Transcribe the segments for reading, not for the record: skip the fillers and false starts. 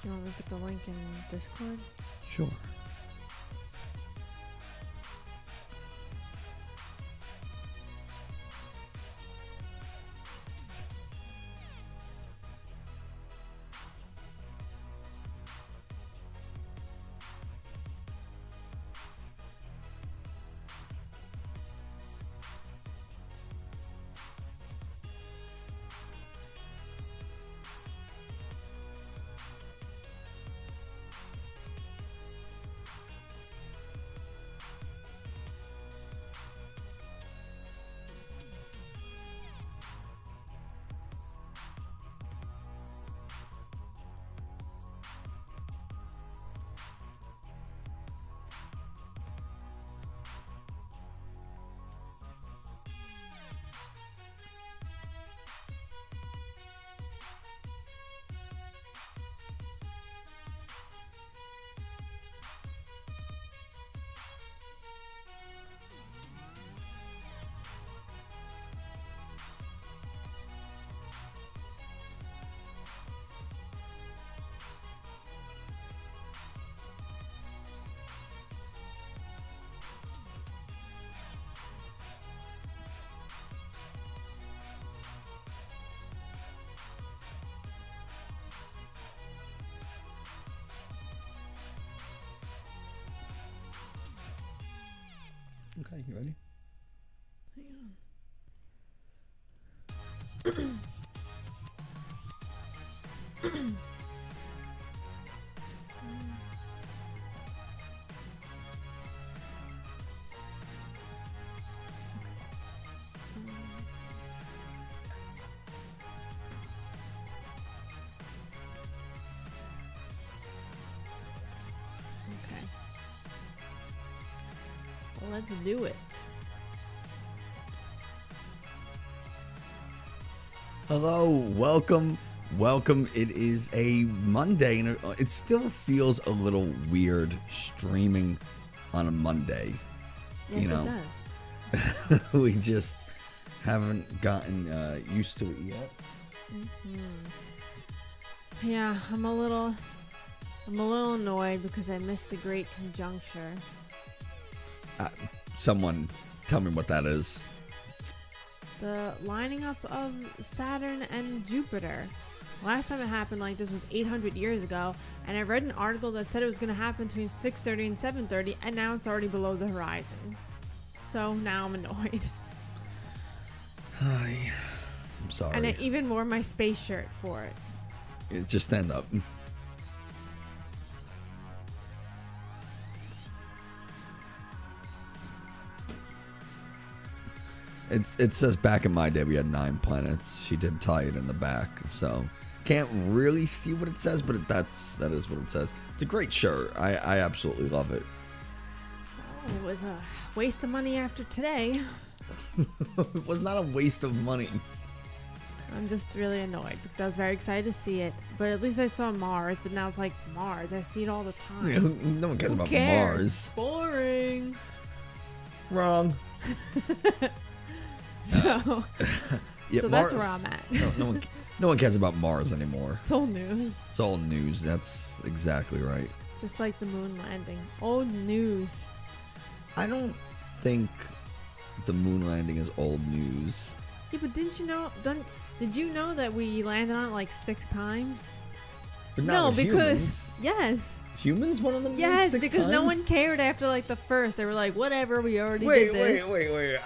You want me to put the link in Discord? Sure. Okay, you ready? Hang on. Okay. Well, let's do it. Hello, welcome. It is a Monday, and it still feels a little weird streaming on a Monday. Yes, You know. it does. We just haven't gotten used to it yet. Yeah, I'm a little annoyed because I missed the Great Conjuncture. Someone tell me what that is. The lining up of Saturn and Jupiter. Last time it happened like this was 800 years ago, and I read an article that said it was going to happen between 6:30 and 7:30, and now it's already below the horizon. So now I'm annoyed. Hi. I'm sorry. And I even wore my space shirt for it. Just stand up. It says back in my day we had 9 planets. She did tie it in the back, so can't really see what it says, but that is what it says. It's a great shirt. I absolutely love it. Well, it was a waste of money after today. It was not a waste of money. I'm just really annoyed because I was very excited to see it, but at least I saw Mars. But now it's like Mars. I see it all the time. Yeah, no one cares Who about cares? Mars. Boring. Wrong. So, Yeah, so Mars, that's where I'm at. no one cares about Mars anymore. It's old news. It's all news. That's exactly right. Just like the moon landing. Old news. I don't think the moon landing is old news. Yeah, but did you know that we landed on it like 6 times? But No, not with because humans. yes. Humans went on the moon Yes, 6 because no times? one cared after like the first. They were like, whatever, we already did this. Wait.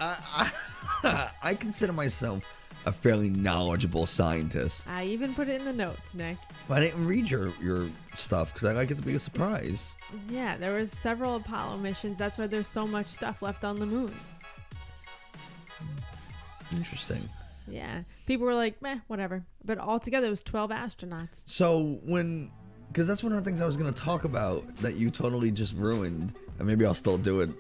I consider myself a fairly knowledgeable scientist. I even put it in the notes, Nick. But I didn't read your stuff because I like it to be a surprise. Yeah, there was several Apollo missions. That's why there's so much stuff left on the moon. Interesting. Yeah. People were like, meh, whatever. But altogether, it was 12 astronauts. So because that's one of the things I was going to talk about that you totally just ruined, and maybe I'll still do it.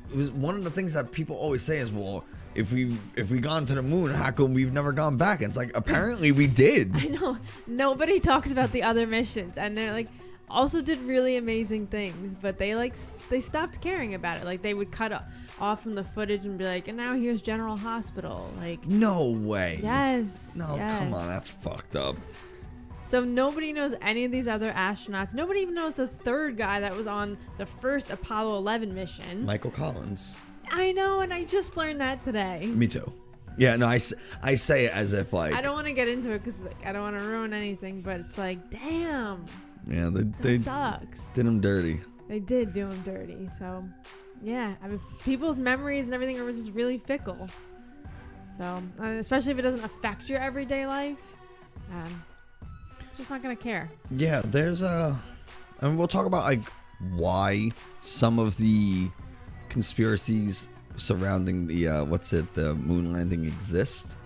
It was one of the things that people always say is, well, if we gone to the moon, how come we've never gone back? And it's like, apparently we did. I know. Nobody talks about the other missions. And they're like, also did really amazing things. But they stopped caring about it. Like, they would cut off from the footage and be like, and now here's General Hospital. Like, No way. yes. No, yes. come on, that's fucked up. So nobody knows any of these other astronauts. Nobody even knows the third guy that was on the first Apollo 11 mission. Michael Collins. I know, and I just learned that today. Me too. Yeah, no, I say it as if like... I don't want to get into it because I don't want to ruin anything, but it's like, damn. Yeah, they sucks. did him dirty. They did do him dirty, so... Yeah, I mean, people's memories and everything are just really fickle. So, especially if it doesn't affect your everyday life, just not gonna care. Yeah, there's and we'll talk about like why some of the conspiracies surrounding the the moon landing exist,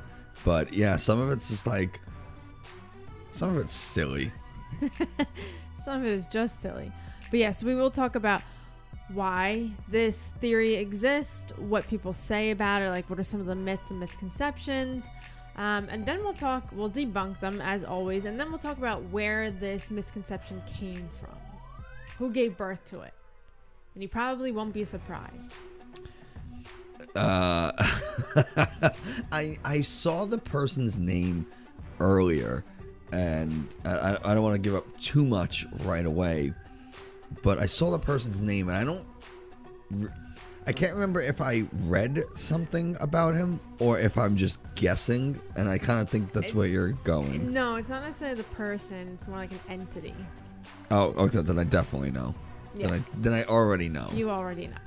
but yeah, some of it's just like some of it's silly. Some of it is just silly, but yes, we will talk about why this theory exists, what people say about it, like what are some of the myths and misconceptions. And then we'll debunk them as always, and then we'll talk about where this misconception came from, who gave birth to it, and you probably won't be surprised. I saw the person's name earlier, and I don't want to give up too much right away, but I saw the person's name, and I can't remember if I read something about him or if I'm just guessing, and I kind of think that's where you're going. No, it's not necessarily the person. It's more like an entity. Oh, okay. Then I definitely know. Yeah. Then I already know. You already know.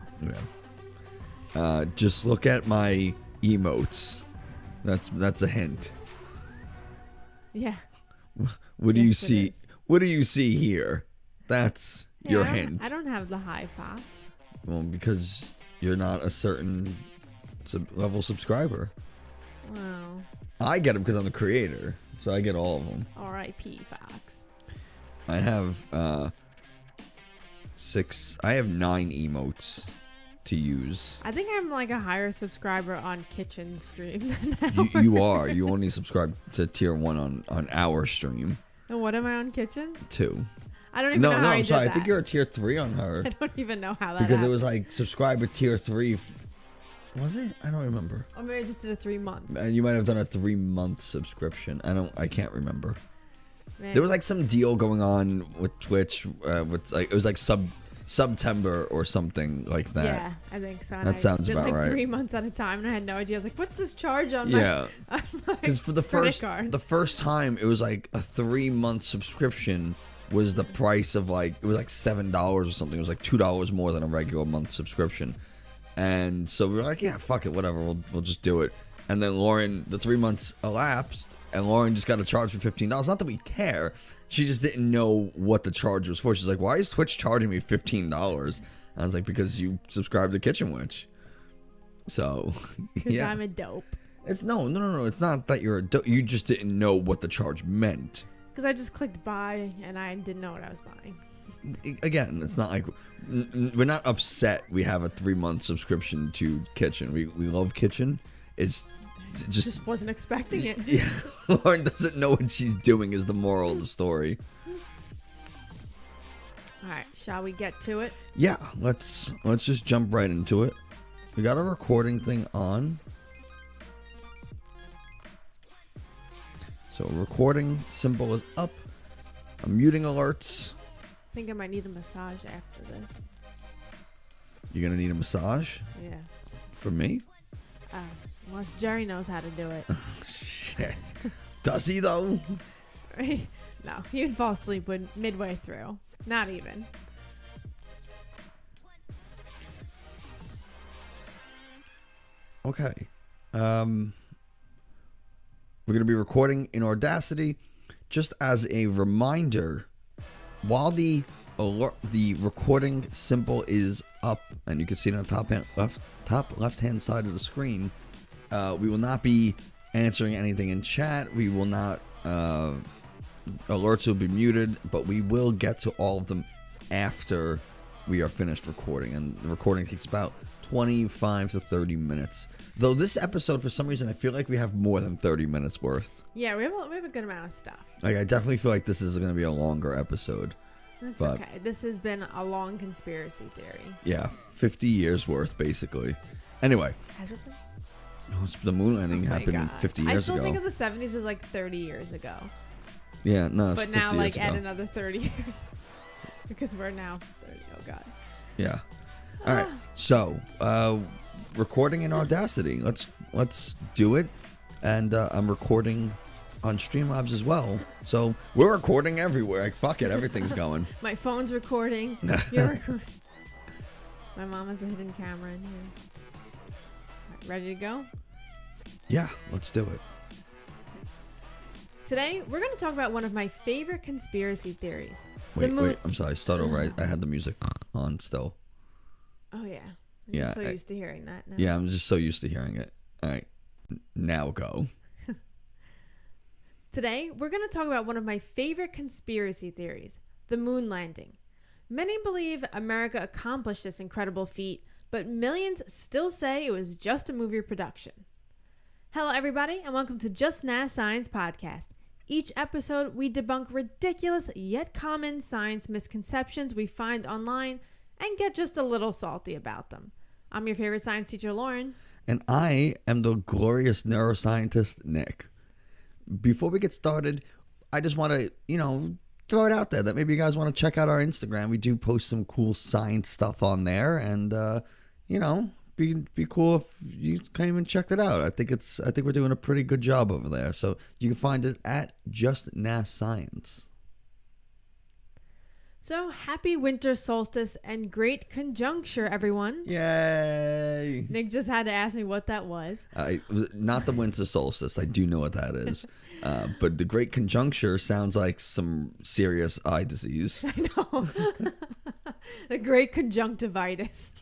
Yeah. Just look at my emotes. That's a hint. Yeah. What do you see? What do you see here? That's your hint. I don't have the high thoughts. Well, because you're not a certain level subscriber. Wow. I get them because I'm the creator, so I get all of them. R.I.P. Fox. I have 9 emotes to use. I think I'm like a higher subscriber on Kitchen stream than You are. You only subscribe to tier 1 on our stream. And what am I on Kitchen? 2. I don't even know how I'm sorry. did I think that. you're a tier 3 on her. I don't even know how that because happened. it was like subscriber tier 3. Was it? I don't remember. Or maybe I just did a 3-month. And you might have done a 3-month subscription. I can't remember. Man. There was like some deal going on with Twitch with like it was like September or something like that. Yeah, I think so. That sounds did about like right. 3 months at a time, and I had no idea. I was like, "What's this charge on Yeah, my?" because for the first time, it was like a 3-month subscription was the price of like it was like $7 or something. It was like $2 more than a regular month subscription, and so we were like, "Yeah, fuck it, whatever. We'll just do it." And then Lauren, the 3 months elapsed, and Lauren just got a charge for $15. Not that we care. She just didn't know what the charge was for. She's like, "Why is Twitch charging me $15?" I was like, "Because you subscribe to Kitchen Witch." So, yeah. I'm a dope. It's no. It's not that you're a dope. You just didn't know what the charge meant. Because I just clicked buy, and I didn't know what I was buying. Again, it's not like we're not upset. We have a 3-month subscription to Kitchen. We love Kitchen. It's just wasn't expecting it. Yeah, Lauren doesn't know what she's doing is the moral of the story. All right, shall we get to it? Yeah, let's just jump right into it. We got a recording thing on. So recording symbol is up. I'm muting alerts. I think I might need a massage after this. You're gonna need a massage? Yeah. From me? Unless Jerry knows how to do it. Shit. Does he though? No, he would fall asleep midway through. Not even. Okay. We're gonna be recording in Audacity. Just as a reminder, while the recording symbol is up, and you can see it on the top left hand side of the screen, we will not be answering anything in chat. We will not. Alerts will be muted, but we will get to all of them after we are finished recording, and the recording takes about 25 to 30 minutes. Though this episode, for some reason, I feel like we have more than 30 minutes worth. Yeah, we have a good amount of stuff. Like, I definitely feel like this is going to be a longer episode. That's okay. This has been a long conspiracy theory. Yeah, 50 years worth, basically. Anyway. Has it been? The moon landing happened 50 years ago. I still think of the 70s as like 30 years ago. Yeah, no, it's But 50 now, years like, ago. add another 30 years. Because we're now 30. Oh, God. Yeah. All right. So, recording in Audacity. Let's do it. And I'm recording on Streamlabs as well. So we're recording everywhere. Like, fuck it, everything's going. My phone's recording. You're recording. My mom has a hidden camera in here. Right, ready to go? Yeah, let's do it. Today, we're going to talk about one of my favorite conspiracy theories. Wait, I'm sorry. Start over. I had the music on still. Oh, yeah. I'm Yeah, so used to hearing that now. Yeah, I'm just so used to hearing it. All right, now go. Today, we're going to talk about one of my favorite conspiracy theories, the moon landing. Many believe America accomplished this incredible feat, but millions still say it was just a movie production. Hello, everybody, and welcome to Just NASA Science Podcast. Each episode, we debunk ridiculous yet common science misconceptions we find online and get just a little salty about them. I'm your favorite science teacher, Lauren. And I am the glorious neuroscientist, Nick. Before we get started, I just want to, throw it out there that maybe you guys want to check out our Instagram. We do post some cool science stuff on there, and be cool if you came and checked it out. I think we're doing a pretty good job over there. So you can find it at Just NASA Science. So happy winter solstice and great conjuncture, everyone. Yay! Nick just had to ask me what that was. Not the winter solstice. I do know what that is. But the great conjuncture sounds like some serious eye disease. I know. The great conjunctivitis.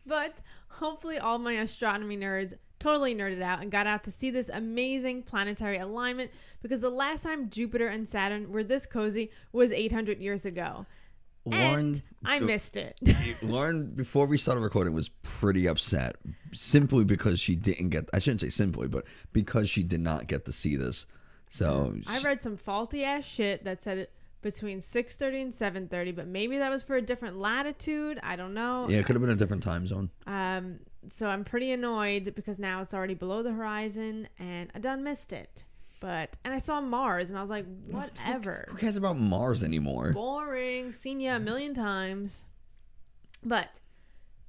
But hopefully all my astronomy nerds totally nerded out and got out to see this amazing planetary alignment, because the last time Jupiter and Saturn were this cozy was 800 years ago. Lauren, and I missed it. Lauren, before we started recording, was pretty upset simply because she didn't get, I shouldn't say simply, but because she did not get to see this. So I read some faulty ass shit that said it between 6:30 and 7:30, but maybe that was for a different latitude. I don't know. Yeah, it could have been a different time zone. So I'm pretty annoyed because now it's already below the horizon and I done missed it. And I saw Mars and I was like, whatever. Who cares about Mars anymore? Boring. Seen ya a million times. But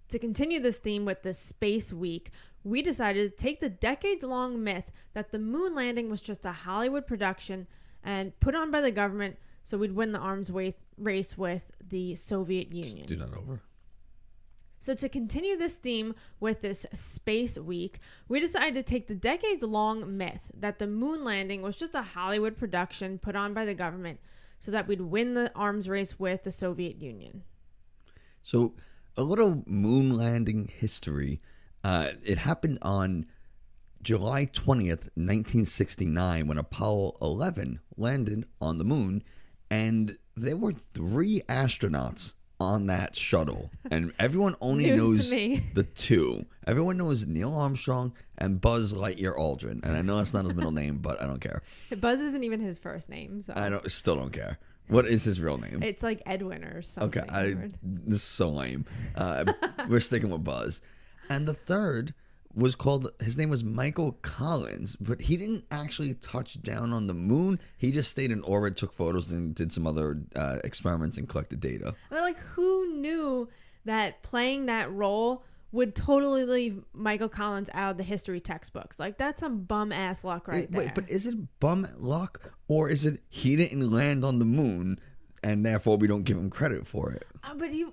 to continue this theme with the Space Week, we decided to take the decades-long myth that the moon landing was just a Hollywood production and put on by the government so we'd win the arms race with the Soviet Union. Just do that over. So to continue this theme with this Space Week, we decided to take the decades-long myth that the moon landing was just a Hollywood production put on by the government so that we'd win the arms race with the Soviet Union. So a little moon landing history. It happened on July 20th, 1969, when Apollo 11 landed on the moon, and there were 3 astronauts on that shuttle, and everyone only knows the 2. Everyone knows Neil Armstrong and Buzz Lightyear Aldrin, and I know that's not his middle name, but I don't care. Buzz isn't even his first name, so I still don't care. What is his real name? It's like Edwin or something. Okay, this is so lame. We're sticking with Buzz, and the third was his name was Michael Collins, but he didn't actually touch down on the moon. He just stayed in orbit, took photos, and did some other experiments and collected data. But like, who knew that playing that role would totally leave Michael Collins out of the history textbooks? Like, that's some bum ass luck there. Wait, but is it bum luck, or is it he didn't land on the moon and therefore we don't give him credit for it? But he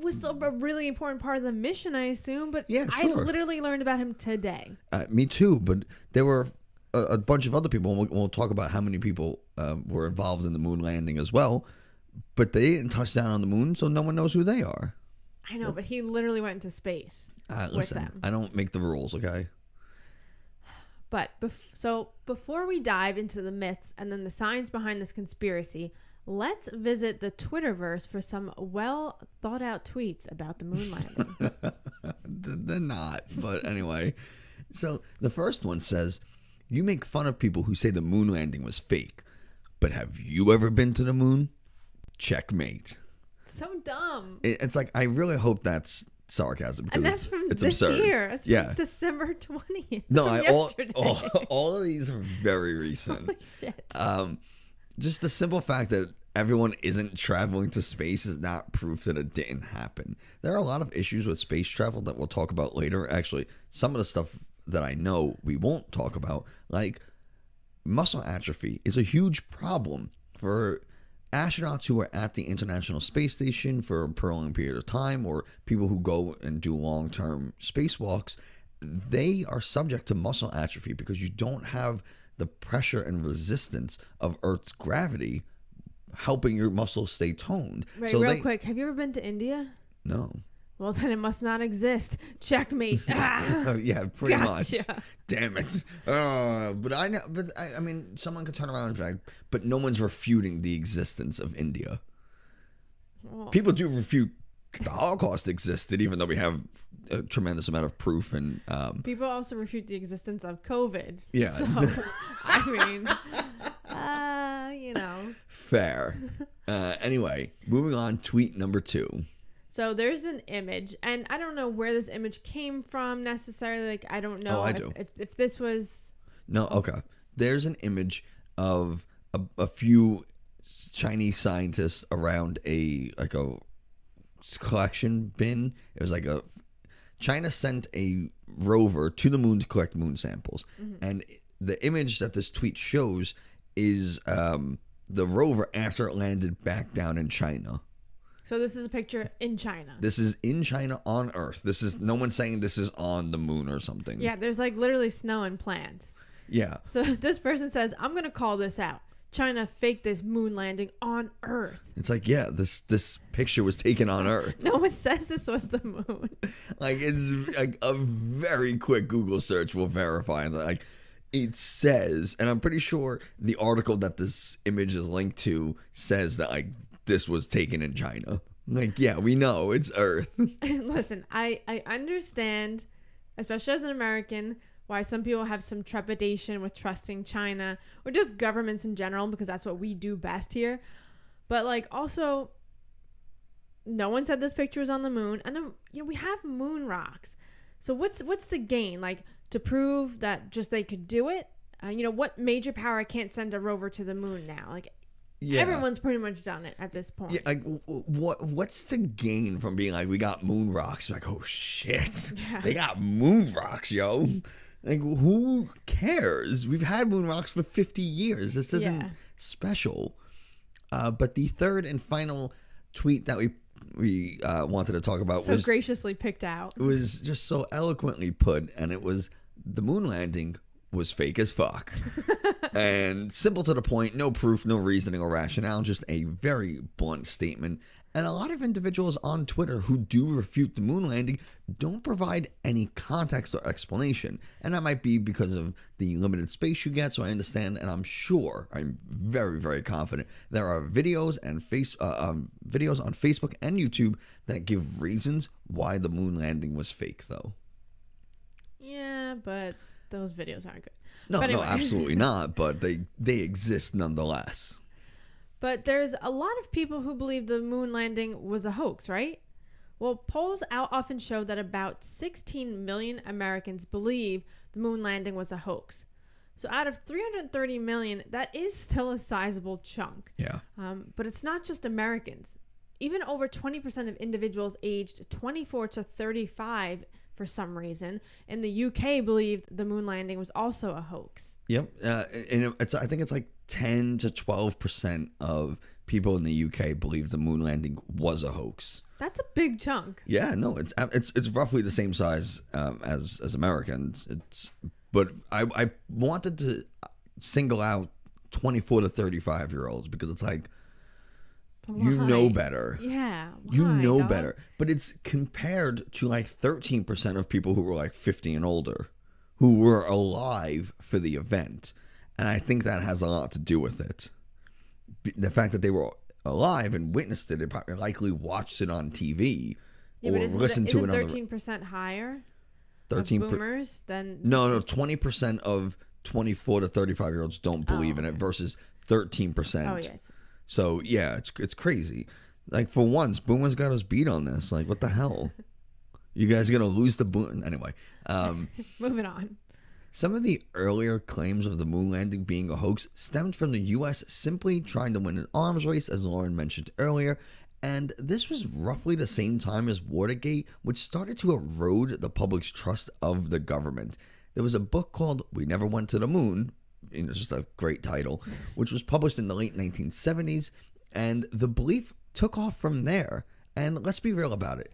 was a really important part of the mission, I assume. But yeah, sure. I literally learned about him today. Me too, but there were a bunch of other people, and we'll talk about how many people were involved in the moon landing as well, but they didn't touch down on the moon, so no one knows who they are. I know, but he literally went into space with them. I don't make the rules, okay? But so before we dive into the myths and then the science behind this conspiracy, let's visit the Twitterverse for some well thought out tweets about the moon landing. They're not, but anyway. So the first one says, "You make fun of people who say the moon landing was fake, but have you ever been to the moon? Checkmate." So dumb. It's like, I really hope that's sarcasm because And that's from it's this absurd. year. It's Yeah. from December 20th. No, from yesterday. all of these are very recent. Holy shit. Just the simple fact that everyone isn't traveling to space is not proof that it didn't happen. There are a lot of issues with space travel that we'll talk about later. Actually, some of the stuff that I know we won't talk about, like muscle atrophy, is a huge problem for astronauts who are at the International Space Station for a prolonged period of time, or people who go and do long-term spacewalks. They are subject to muscle atrophy because you don't have the pressure and resistance of Earth's gravity helping your muscles stay toned. Right, so real quick, have you ever been to India? No. Well, then it must not exist. Checkmate. Oh, yeah, pretty Gotcha. much. Damn it. But I know. But I mean, someone could turn around and be like, but no one's refuting the existence of India. Well, People do refute the Holocaust existed, even though we have a tremendous amount of proof and. people also refute the existence of COVID. Yeah. So, I mean, you know. Fair. Anyway, moving on. Tweet number 2. So there's an image, and I don't know where this image came from necessarily. Like, I don't know I do. if this was. No, okay. There's an image of a few Chinese scientists around a collection bin. It was like China sent a rover to the moon to collect moon samples, and the image that this tweet shows is the rover after it landed back down in China. So this is a picture in China. This is in China on Earth. This is no one's saying this is on the moon or something. Yeah, there's like literally snow and plants. Yeah. So this person says, I'm going to call this out. China faked this moon landing on Earth. It's like, yeah, this picture was taken on Earth. No one says this was the moon. Like, it's like a very quick Google search will verify that. Like, it says, and I'm pretty sure the article that this image is linked to says that like this was taken in China. Like, yeah, we know it's Earth. Listen, I understand, especially as an American, why some people have some trepidation with trusting China or just governments in general, because that's what we do best here. But like, also, no one said this picture was on the moon, and then, you know, we have moon rocks. So what's the gain? Like, to prove that just they could do it? You know, what major power can't send a rover to the moon now? Like, Yeah. everyone's pretty much done it at this point. Yeah, like what's the gain from being like we got moon rocks? Like, oh shit, Yeah. they got moon rocks, yo. Like, who cares? We've had moon rocks for 50 years. This isn't special. But the third and final tweet that we wanted to talk about So graciously picked out. it was just so eloquently put, and it was the moon landing was fake as fuck. And simple to the point, no proof, no reasoning or rationale, just a very blunt statement. And a lot of individuals on Twitter who do refute the moon landing don't provide any context or explanation. And that might be because of the limited space you get, so I understand, and I'm very, very confident there are videos and videos on Facebook and YouTube that give reasons why the moon landing was fake, though. Yeah, but those videos aren't good. No, But no, anyway. absolutely not. But they exist nonetheless. But there's a lot of people who believe the moon landing was a hoax, right? Well, polls often show that about 16 million Americans believe the moon landing was a hoax. So out of 330 million, that is still a sizable chunk. Yeah. But it's not just Americans. Even over 20% of individuals aged 24 to 35, for some reason, in the UK believed the moon landing was also a hoax. Yep. And I think it's like 10 to 12% of people in the UK believe the moon landing was a hoax. That's a big chunk. Yeah, no, it's roughly the same size as Americans. But I wanted to single out 24 to 35 year olds because it's like, you know better. Yeah. You why, know dog? better. But it's compared to like 13% of people who were like 50 and older who were alive for the event. And I think that has a lot to do with it. The fact that they were alive and witnessed it, they probably likely watched it on TV Yeah, or but listened to it on the 13% higher 13 of boomers than... No, 20% of 24 to 35 year olds don't believe in it versus 13%. Oh, yes. So yeah, it's crazy. Like, for once, boomers got us beat on this. Like, what the hell? You guys are gonna lose the moon anyway. Moving on. Some of the earlier claims of the moon landing being a hoax stemmed from the U.S. simply trying to win an arms race, as Lauren mentioned earlier, and this was roughly the same time as Watergate, which started to erode the public's trust of the government. There was a book called We Never Went to the Moon, just a great title, which was published in the late 1970s, and the belief took off from there. And let's be real about it.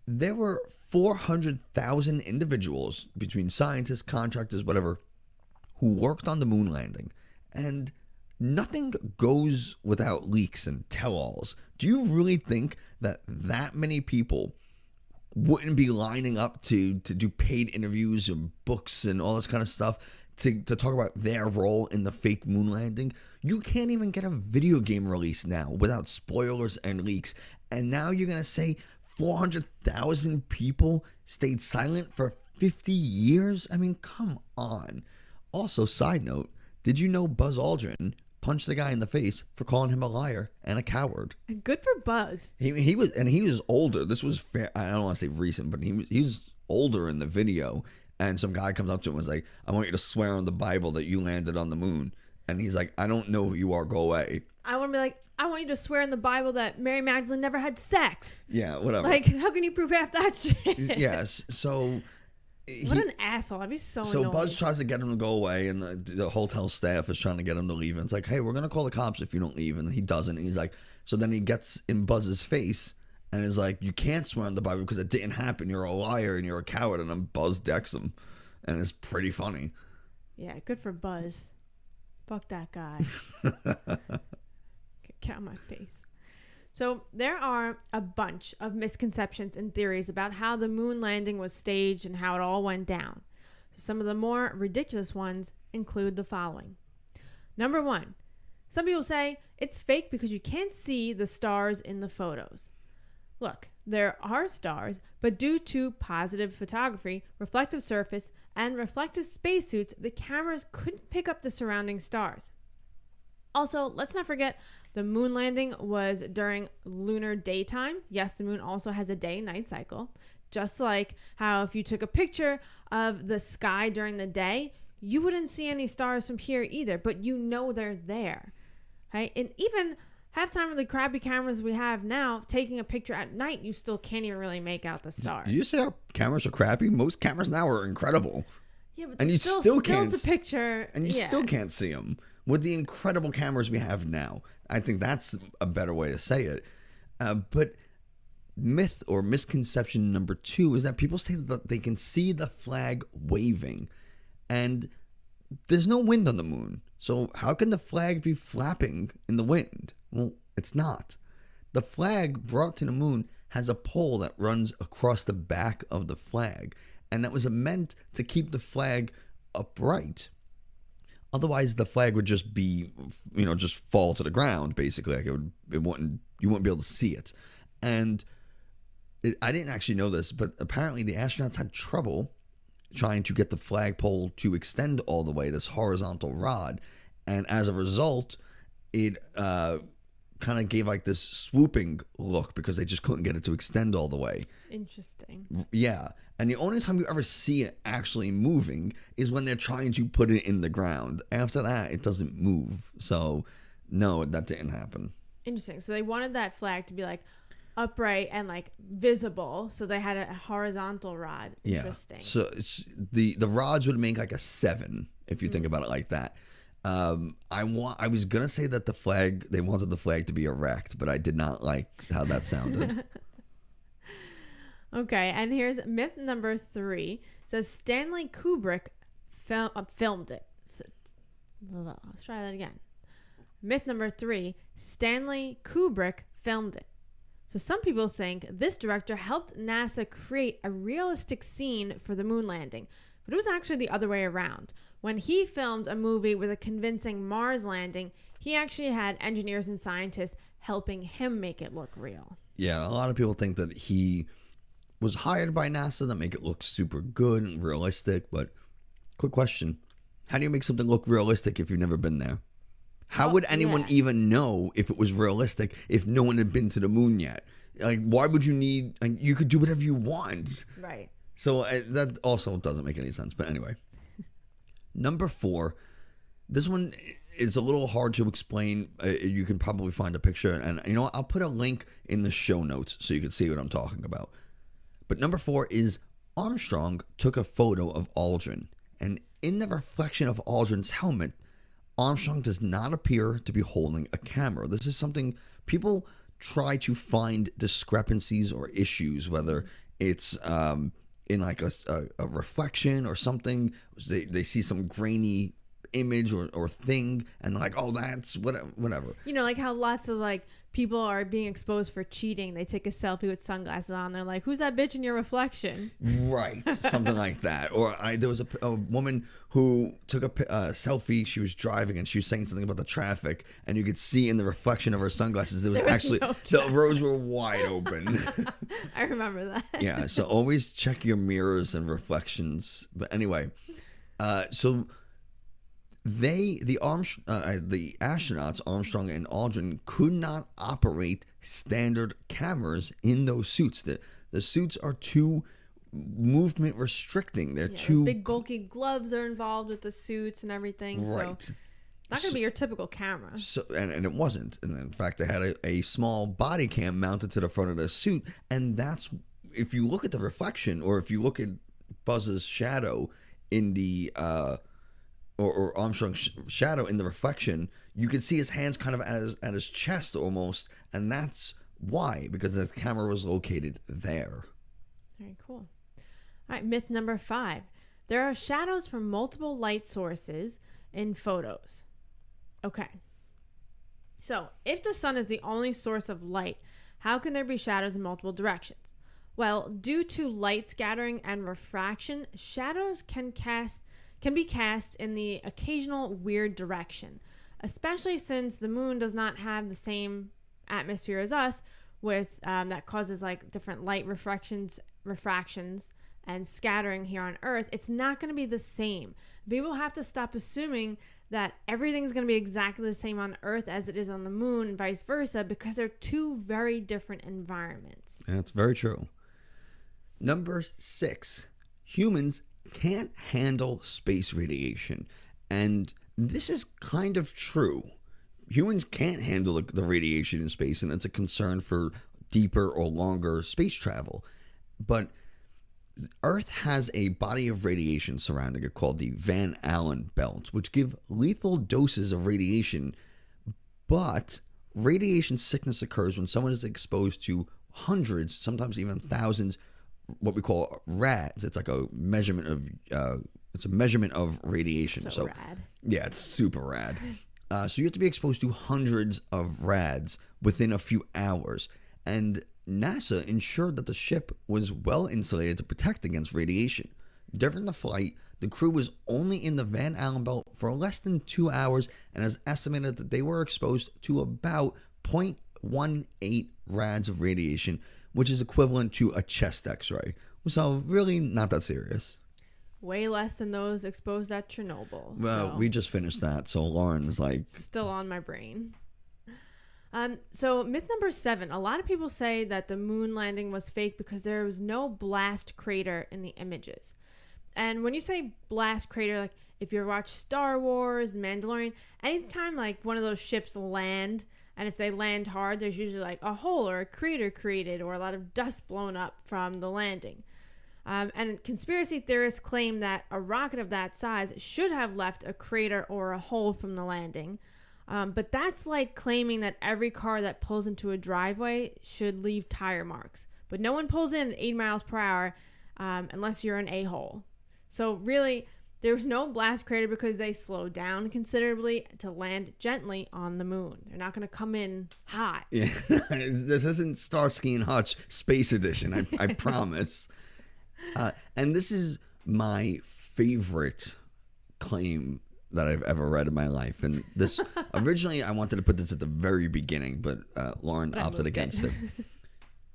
There were 400,000 individuals, between scientists, contractors, whatever, who worked on the moon landing. And nothing goes without leaks and tell-alls. Do you really think that many people wouldn't be lining up to do paid interviews and books and all this kind of stuff to talk about their role in the fake moon landing? You can't even get a video game release now without spoilers and leaks. And now you're going to say 400,000 people stayed silent for 50 years? I mean, come on. Also, side note, did you know Buzz Aldrin punched the guy in the face for calling him a liar and a coward? Good for Buzz. He was older. This was fair. I don't want to say recent, but he was older in the video. And some guy comes up to him and was like, I want you to swear on the Bible that you landed on the moon. And he's like, I don't know who you are. Go away. I want to be like, I want you to swear in the Bible that Mary Magdalene never had sex. Yeah, whatever. Like, how can you prove half that shit? Yes. So what an asshole. I'd be so annoyed. So Buzz tries to get him to go away, and the hotel staff is trying to get him to leave. And it's like, hey, we're going to call the cops if you don't leave. And he doesn't. And he's like, so then he gets in Buzz's face and is like, you can't swear on the Bible because it didn't happen. You're a liar and you're a coward. And then Buzz decks him. And it's pretty funny. Yeah, good for Buzz. Fuck that guy. Get out of my face. So there are a bunch of misconceptions and theories about how the moon landing was staged and how it all went down. Some of the more ridiculous ones include the following. Number 1, some people say it's fake because you can't see the stars in the photos. Look, there are stars, but due to positive photography, reflective surface, and reflective spacesuits, the cameras couldn't pick up the surrounding stars. Also, let's not forget the moon landing was during lunar daytime. Yes, the moon also has a day-night cycle. Just like how if you took a picture of the sky during the day, you wouldn't see any stars from here either, but you know they're there. Right? And even half-time with the crappy cameras we have now, taking a picture at night, you still can't even really make out the stars. You say our cameras are crappy? Most cameras now are incredible. Yeah, but and you still can't. Still picture. And you still can't see them. With the incredible cameras we have now, I think that's a better way to say it. But myth or misconception number 2 is that people say that they can see the flag waving. And there's no wind on the moon. So how can the flag be flapping in the wind? Well, it's not. The flag brought to the moon has a pole that runs across the back of the flag. And that was meant to keep the flag upright. Otherwise, the flag would just be, just fall to the ground, basically. Like you wouldn't be able to see it. And I didn't actually know this, but apparently the astronauts had trouble trying to get the flagpole to extend all the way, this horizontal rod. And as a result, it kind of gave like this swooping look because they just couldn't get it to extend all the way. Interesting. Yeah. And the only time you ever see it actually moving is when they're trying to put it in the ground. After that, it doesn't move. So, no, that didn't happen. Interesting. So they wanted that flag to be like upright and like visible. So they had a horizontal rod. Interesting. Yeah. So it's the rods would make like a 7 if you think about it like that. I was gonna say that they wanted the flag to be erect, but I did not like how that sounded. Okay, and here's myth number 3. It says Stanley Kubrick filmed it. So, let's try that again. Myth number 3, Stanley Kubrick filmed it. So some people think this director helped NASA create a realistic scene for the moon landing, but it was actually the other way around. When he filmed a movie with a convincing Mars landing, he actually had engineers and scientists helping him make it look real. Yeah, a lot of people think that he was hired by NASA to make it look super good and realistic, but quick question. How do you make something look realistic if you've never been there? How would anyone even know if it was realistic if no one had been to the moon yet? Like, why would you need? Like, you could do whatever you want. Right. So that also doesn't make any sense. But anyway, number 4. This one is a little hard to explain. You can probably find a picture, and you know what? I'll put a link in the show notes so you can see what I'm talking about. But number 4 is Armstrong took a photo of Aldrin, and in the reflection of Aldrin's helmet, Armstrong does not appear to be holding a camera. This is something people try to find discrepancies or issues, whether it's in like a reflection or something. They see some grainy image or thing, and they're like, oh, that's whatever. You know, like how lots of like people are being exposed for cheating. They take a selfie with sunglasses on. They're like, who's that bitch in your reflection? Right. Something like that. Or there was a woman who took a selfie. She was driving and she was saying something about the traffic, and you could see in the reflection of her sunglasses there was actually no the roads were wide open. I remember that. Yeah, so always check your mirrors and reflections. But anyway, so the astronauts Armstrong and Aldrin could not operate standard cameras in those suits. The suits are too movement restricting. They're too big bulky gloves are involved with the suits and everything. Right. So not gonna be your typical camera. So and it wasn't. And in fact, they had a small body cam mounted to the front of the suit, and that's, if you look at the reflection, or if you look at Buzz's shadow in the or Armstrong's shadow in the reflection, you can see his hands kind of at his chest almost, and that's why, because the camera was located there. Very cool. All right, myth number 5. There are shadows from multiple light sources in photos. Okay. So, if the sun is the only source of light, how can there be shadows in multiple directions? Well, due to light scattering and refraction, shadows can be cast in the occasional weird direction, especially since the moon does not have the same atmosphere as us, with that causes like different light refractions and scattering here on Earth. It's not going to be the same. People have to stop assuming that everything's going to be exactly the same on Earth as it is on the moon and vice versa, because they're two very different environments. That's very true. Number 6, humans can't handle space radiation. And this is kind of true. Humans can't handle the radiation in space, and it's a concern for deeper or longer space travel. But Earth has a body of radiation surrounding it called the Van Allen belt, which give lethal doses of radiation. But radiation sickness occurs when someone is exposed to hundreds, sometimes even thousands, what we call rads. It's like a measurement of radiation. So rad. Yeah, it's super rad. So you have to be exposed to hundreds of rads within a few hours. And NASA ensured that the ship was well insulated to protect against radiation. During the flight, the crew was only in the Van Allen belt for less than 2 hours, and has estimated that they were exposed to about 0.18 rads of radiation, which is equivalent to a chest x-ray. So really not that serious. Way less than those exposed at Chernobyl. Well, we just finished that, so Lauren's like... Still on my brain. So myth number 7. A lot of people say that the moon landing was fake because there was no blast crater in the images. And when you say blast crater, like if you watch Star Wars, Mandalorian, anytime like one of those ships land, and if they land hard, there's usually like a hole or a crater created or a lot of dust blown up from the landing. And conspiracy theorists claim that a rocket of that size should have left a crater or a hole from the landing. But that's like claiming that every car that pulls into a driveway should leave tire marks. But no one pulls in at 8 miles per hour unless you're an a-hole. So really, there was no blast crater because they slowed down considerably to land gently on the moon. They're not going to come in hot. Yeah, this isn't Starsky and Hutch Space Edition, I promise. And this is my favorite claim that I've ever read in my life. And this, originally I wanted to put this at the very beginning, but Lauren opted against it.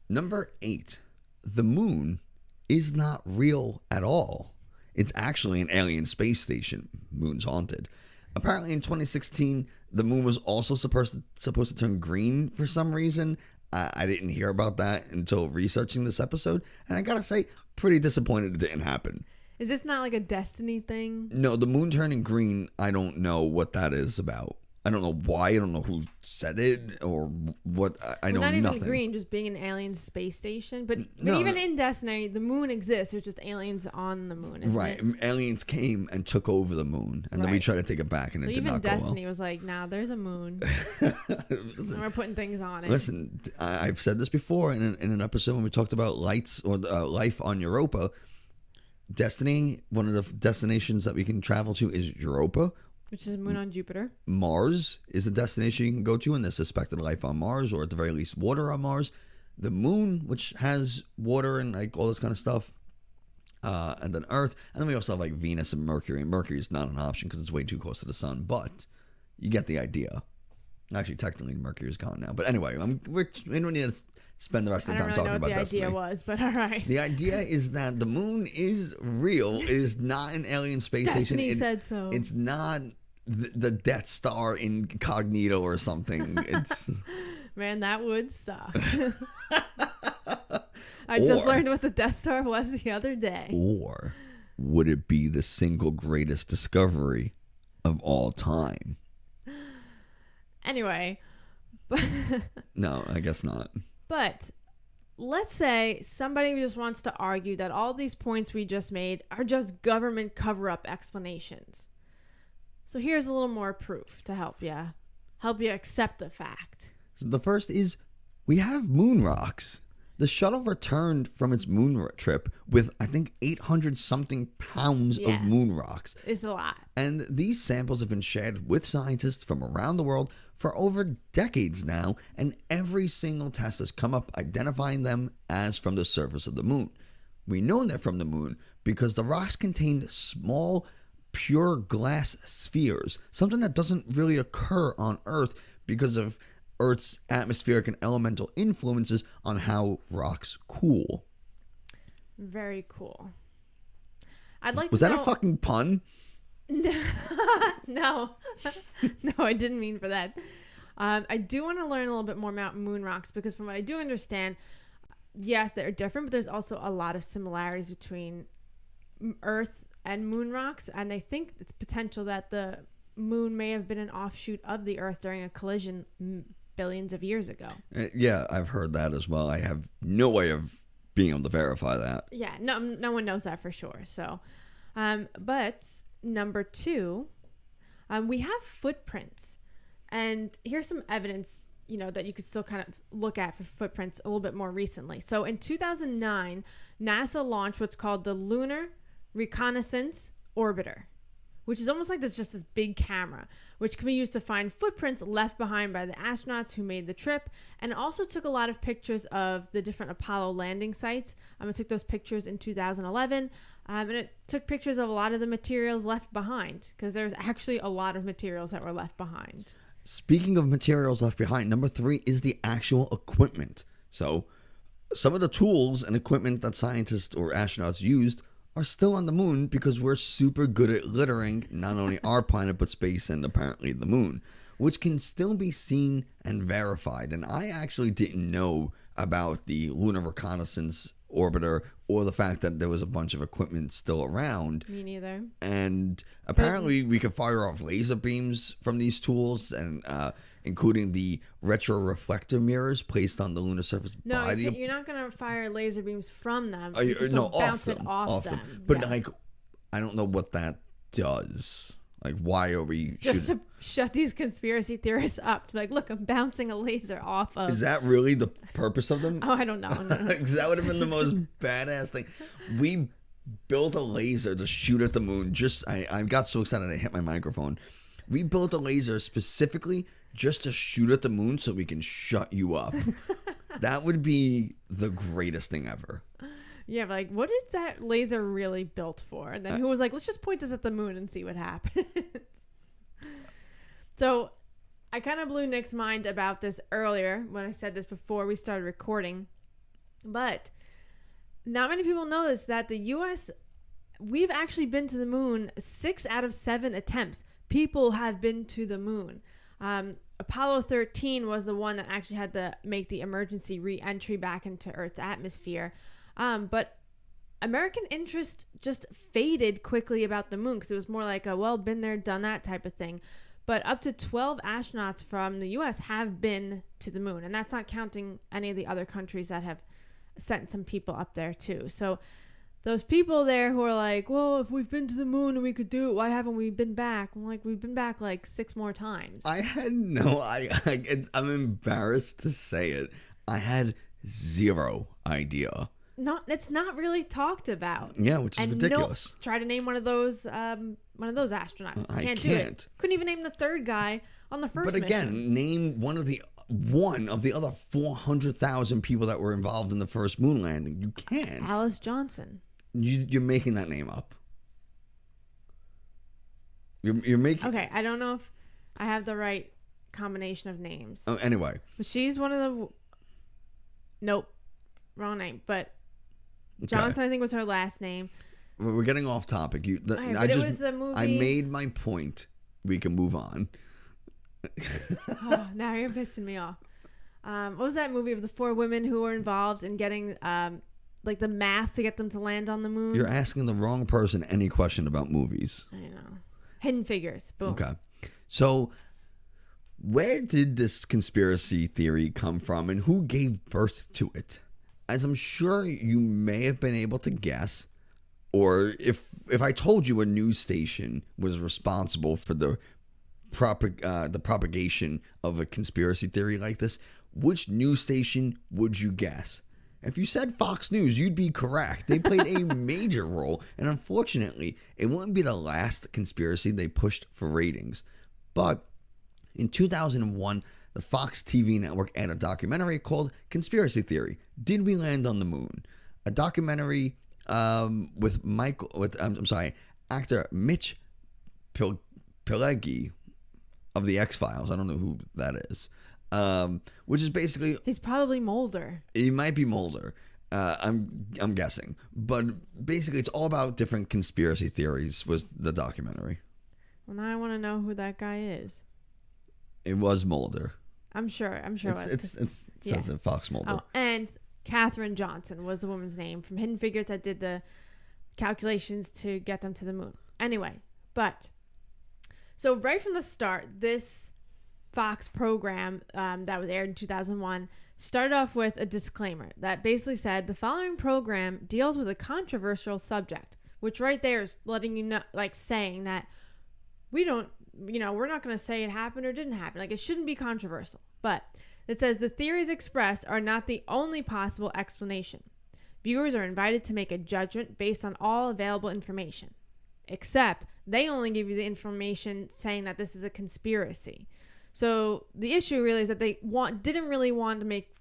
Number 8, the moon is not real at all. It's actually an alien space station. Moon's haunted. Apparently in 2016, the moon was also supposed to turn green for some reason. I didn't hear about that until researching this episode, and I gotta say, pretty disappointed it didn't happen. Is this not like a destiny thing? No, the moon turning green, I don't know what that is about. I don't know why. I don't know who said it or what. I know not nothing. Even green, just being an alien space station. But No, even in Destiny, the moon exists. There's just aliens on the moon, isn't right. it? Aliens came and took over the moon, and then we Right. tried to take it back, and So it did even not go well. Destiny was like, nah, there's a moon. And we're putting things on it. Listen, I've said this before in an episode when we talked about lights or life on Europa. Destiny, one of the destinations that we can travel to is Europa. Which is a moon on Jupiter. Mars is a destination you can go to, and there's suspected life on Mars, or at the very least water on Mars. The moon, which has water and like all this kind of stuff, and then Earth, and then we also have like Venus and Mercury. And Mercury is not an option because it's way too close to the sun, but you get the idea. Actually, technically, Mercury is gone now. But anyway, we don't need to spend the rest of the time talking about Destiny. I don't know what the idea was, but all right. The idea is that the moon is real. It is not an alien space station. Destiny said so. It's not the Death Star incognito or something. It's Man, that would suck. I just learned what the Death Star was the other day. Or would it be the single greatest discovery of all time? Anyway. No, I guess not. But let's say somebody just wants to argue that all these points we just made are just government cover-up explanations. So here's a little more proof to help you accept the fact. So the first is we have moon rocks. The shuttle returned from its moon trip with, I think, 800 something pounds of moon rocks. It's a lot. And these samples have been shared with scientists from around the world for over decades now, and every single test has come up identifying them as from the surface of the moon. We know they're from the moon because the rocks contained small, pure glass spheres, something that doesn't really occur on Earth because of Earth's atmospheric and elemental influences on how rocks cool. Very cool. I'd like Was to that know... a fucking pun? No, I didn't mean for that. I do want to learn a little bit more about moon rocks because from what I do understand, yes, they're different, but there's also a lot of similarities between Earth and moon rocks. And I think it's potential that the moon may have been an offshoot of the Earth during a collision billions of years ago. Yeah, I've heard that as well. I have no way of being able to verify that. Yeah, no one knows that for sure. So, but number two, we have footprints, and here's some evidence, that you could still kind of look at for footprints a little bit more recently. So in 2009, NASA launched what's called the Lunar Reconnaissance Orbiter, which is almost like this big camera, which can be used to find footprints left behind by the astronauts who made the trip, and also took a lot of pictures of the different Apollo landing sites. It took those pictures in 2011, and it took pictures of a lot of the materials left behind, because there's actually a lot of materials that were left behind. Speaking of materials left behind, number 3 is the actual equipment. So some of the tools and equipment that scientists or astronauts used are still on the moon because we're super good at littering not only our planet but space and apparently the moon, which can still be seen and verified. And I actually didn't know about the Lunar Reconnaissance Orbiter or the fact that there was a bunch of equipment still around. Me neither. And apparently we could fire off laser beams from these tools, and including the retroreflector mirrors placed on the lunar surface. No, you're not going to fire laser beams from them. You can no, bounce off it off them. But yeah. like, I don't know what that does. Like, why are we just to shut these conspiracy theorists up? To be like, look, I'm bouncing a laser off of. Is that really the purpose of them? Oh, I don't know. No. Because that would have been the most badass thing. We built a laser to shoot at the moon. I got so excited I hit my microphone. We built a laser specifically just to shoot at the moon so we can shut you up. That would be the greatest thing ever. Yeah, but like, what is that laser really built for? And then who was like, let's just point this at the moon and see what happens. So I kind of blew Nick's mind about this earlier when I said this before we started recording. But not many people know this, that the U.S., we've actually been to the moon 6 out of 7 attempts. People have been to the moon. Apollo 13 was the one that actually had to make the emergency re-entry back into Earth's atmosphere. But American interest just faded quickly about the moon because it was more like a, well, been there, done that type of thing. But up to 12 astronauts from the U.S. have been to the moon. And that's not counting any of the other countries that have sent some people up there too. So those people there who are like, well, if we've been to the moon and we could do it, why haven't we been back? I'm like, we've been back like 6 more times. I'm embarrassed to say it. I had zero idea. It's not really talked about. Yeah, which is ridiculous. Try to name one of those astronauts. I can't do it. Couldn't even name the third guy on the first mission. But again, name one of the other 400,000 people that were involved in the first moon landing. You can't. Alice Johnson. You're making that name up. You're making. Okay, I don't know if I have the right combination of names. Oh, anyway. But she's one of the. Nope, wrong name. But Johnson, I think, was her last name. We're getting off topic. It was the movie. I made my point. We can move on. Oh, now you're pissing me off. What was that movie of the 4 women who were involved in getting like the math to get them to land on the moon? You're asking the wrong person any question about movies. I know. Hidden Figures. Boom. Okay. So where did this conspiracy theory come from and who gave birth to it? As I'm sure you may have been able to guess, or if I told you a news station was responsible for the propagation of a conspiracy theory like this, which news station would you guess? If you said Fox News, you'd be correct. They played a major role, and unfortunately, it wouldn't be the last conspiracy they pushed for ratings. But in 2001, the Fox TV network aired a documentary called Conspiracy Theory: Did We Land on the Moon? A documentary with actor Mitch Pileggi of the X-Files. I don't know who that is. Which is basically, he's probably Mulder. He might be Mulder. I'm guessing, but basically it's all about different conspiracy theories. Was the documentary? Well, now I want to know who that guy is. It was Mulder. I'm sure it was. It says in Fox Mulder. Oh, and Katherine Johnson was the woman's name from Hidden Figures that did the calculations to get them to the moon. Anyway, so right from the start, this Fox program that was aired in 2001 started off with a disclaimer that basically said the following program deals with a controversial subject, which right there is letting you know, like saying that we're not going to say it happened or didn't happen. Like, it shouldn't be controversial. But it says the theories expressed are not the only possible explanation. Viewers are invited to make a judgment based on all available information, except they only give you the information saying that this is a conspiracy. So the issue really is that they didn't really want to make.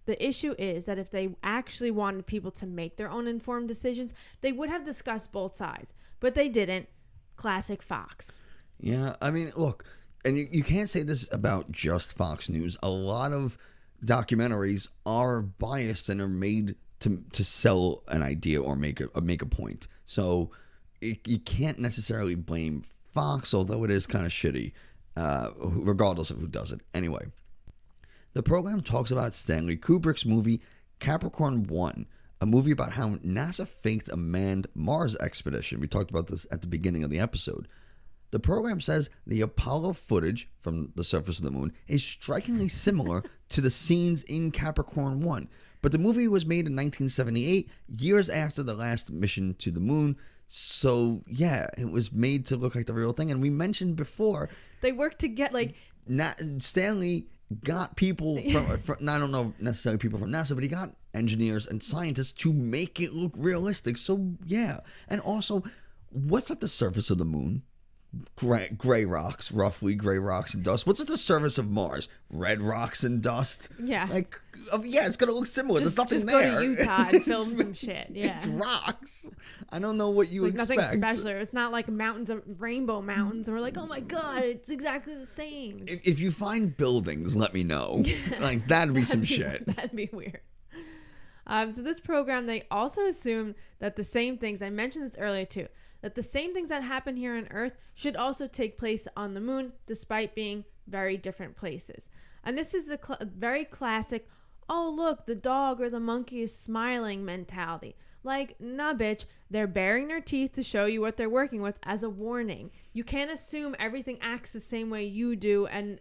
The issue is that if they actually wanted people to make their own informed decisions, they would have discussed both sides, but they didn't. Classic Fox. Yeah, I mean, look, and you can't say this about just Fox News. A lot of documentaries are biased and are made to sell an idea or make a point. So you can't necessarily blame Fox, although it is kind of shitty. Regardless of who does it. Anyway, the program talks about Stanley Kubrick's movie Capricorn 1, a movie about how NASA faked a manned Mars expedition. We talked about this at the beginning of the episode. The program says the Apollo footage from the surface of the moon is strikingly similar to the scenes in Capricorn 1. But the movie was made in 1978, years after the last mission to the moon. So, yeah, it was made to look like the real thing. And we mentioned before, they worked to get Stanley got people from I don't know necessarily people from NASA, but he got engineers and scientists to make it look realistic. So, yeah. And also, what's at the surface of the moon? Gray rocks, roughly gray rocks and dust. What's at the surface of Mars? Red rocks and dust. Yeah, it's gonna look similar. There's nothing there. Just go to Utah and film some shit. Yeah, it's rocks. I don't know what you expect. Nothing special. It's not like mountains of rainbow mountains, and we're like, oh my god, it's exactly the same. If you find buildings, let me know. Like that'd be some shit. That'd be weird. So this program, they also assume that the same things, I mentioned this earlier too, that the same things that happen here on Earth should also take place on the moon, despite being very different places. And this is the very classic, oh, look, the dog or the monkey is smiling mentality. Like, nah, bitch, they're baring their teeth to show you what they're working with as a warning. You can't assume everything acts the same way you do and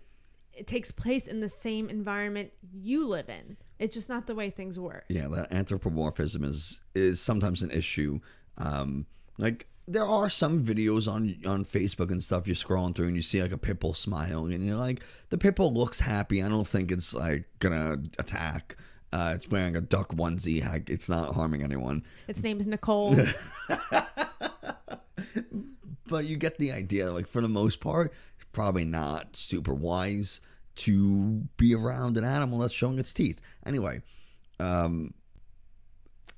it takes place in the same environment you live in. It's just not the way things work. Yeah, that anthropomorphism is sometimes an issue. Like, there are some videos on Facebook and stuff you're scrolling through and you see like a pit bull smiling and you're like, the pit bull looks happy. I don't think it's like gonna attack. It's wearing a duck onesie. It's not harming anyone. Its name is Nicole. But you get the idea. Like, for the most part, probably not super wise to be around an animal that's showing its teeth. Anyway. And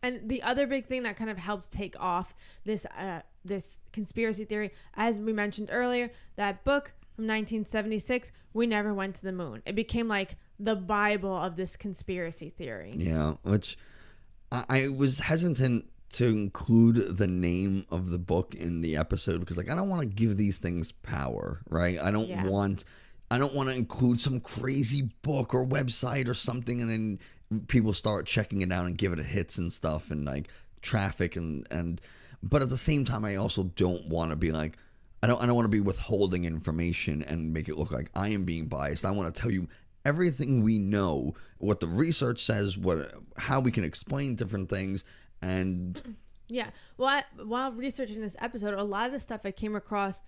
the other big thing that kind of helps take off this conspiracy theory, as we mentioned earlier, that book from 1976, We Never Went to the Moon. It became like the Bible of this conspiracy theory. Yeah, which I was hesitant to include the name of the book in the episode because, like, I don't want to give these things power, right? I don't want to include some crazy book or website or something and then people start checking it out and give it a hits and stuff and like traffic but at the same time I also don't want to be like I don't want to be withholding information and make it look like I am being biased. I want to tell you everything we know, what the research says, how we can explain different things. And yeah, well, while researching this episode, a lot of the stuff I came across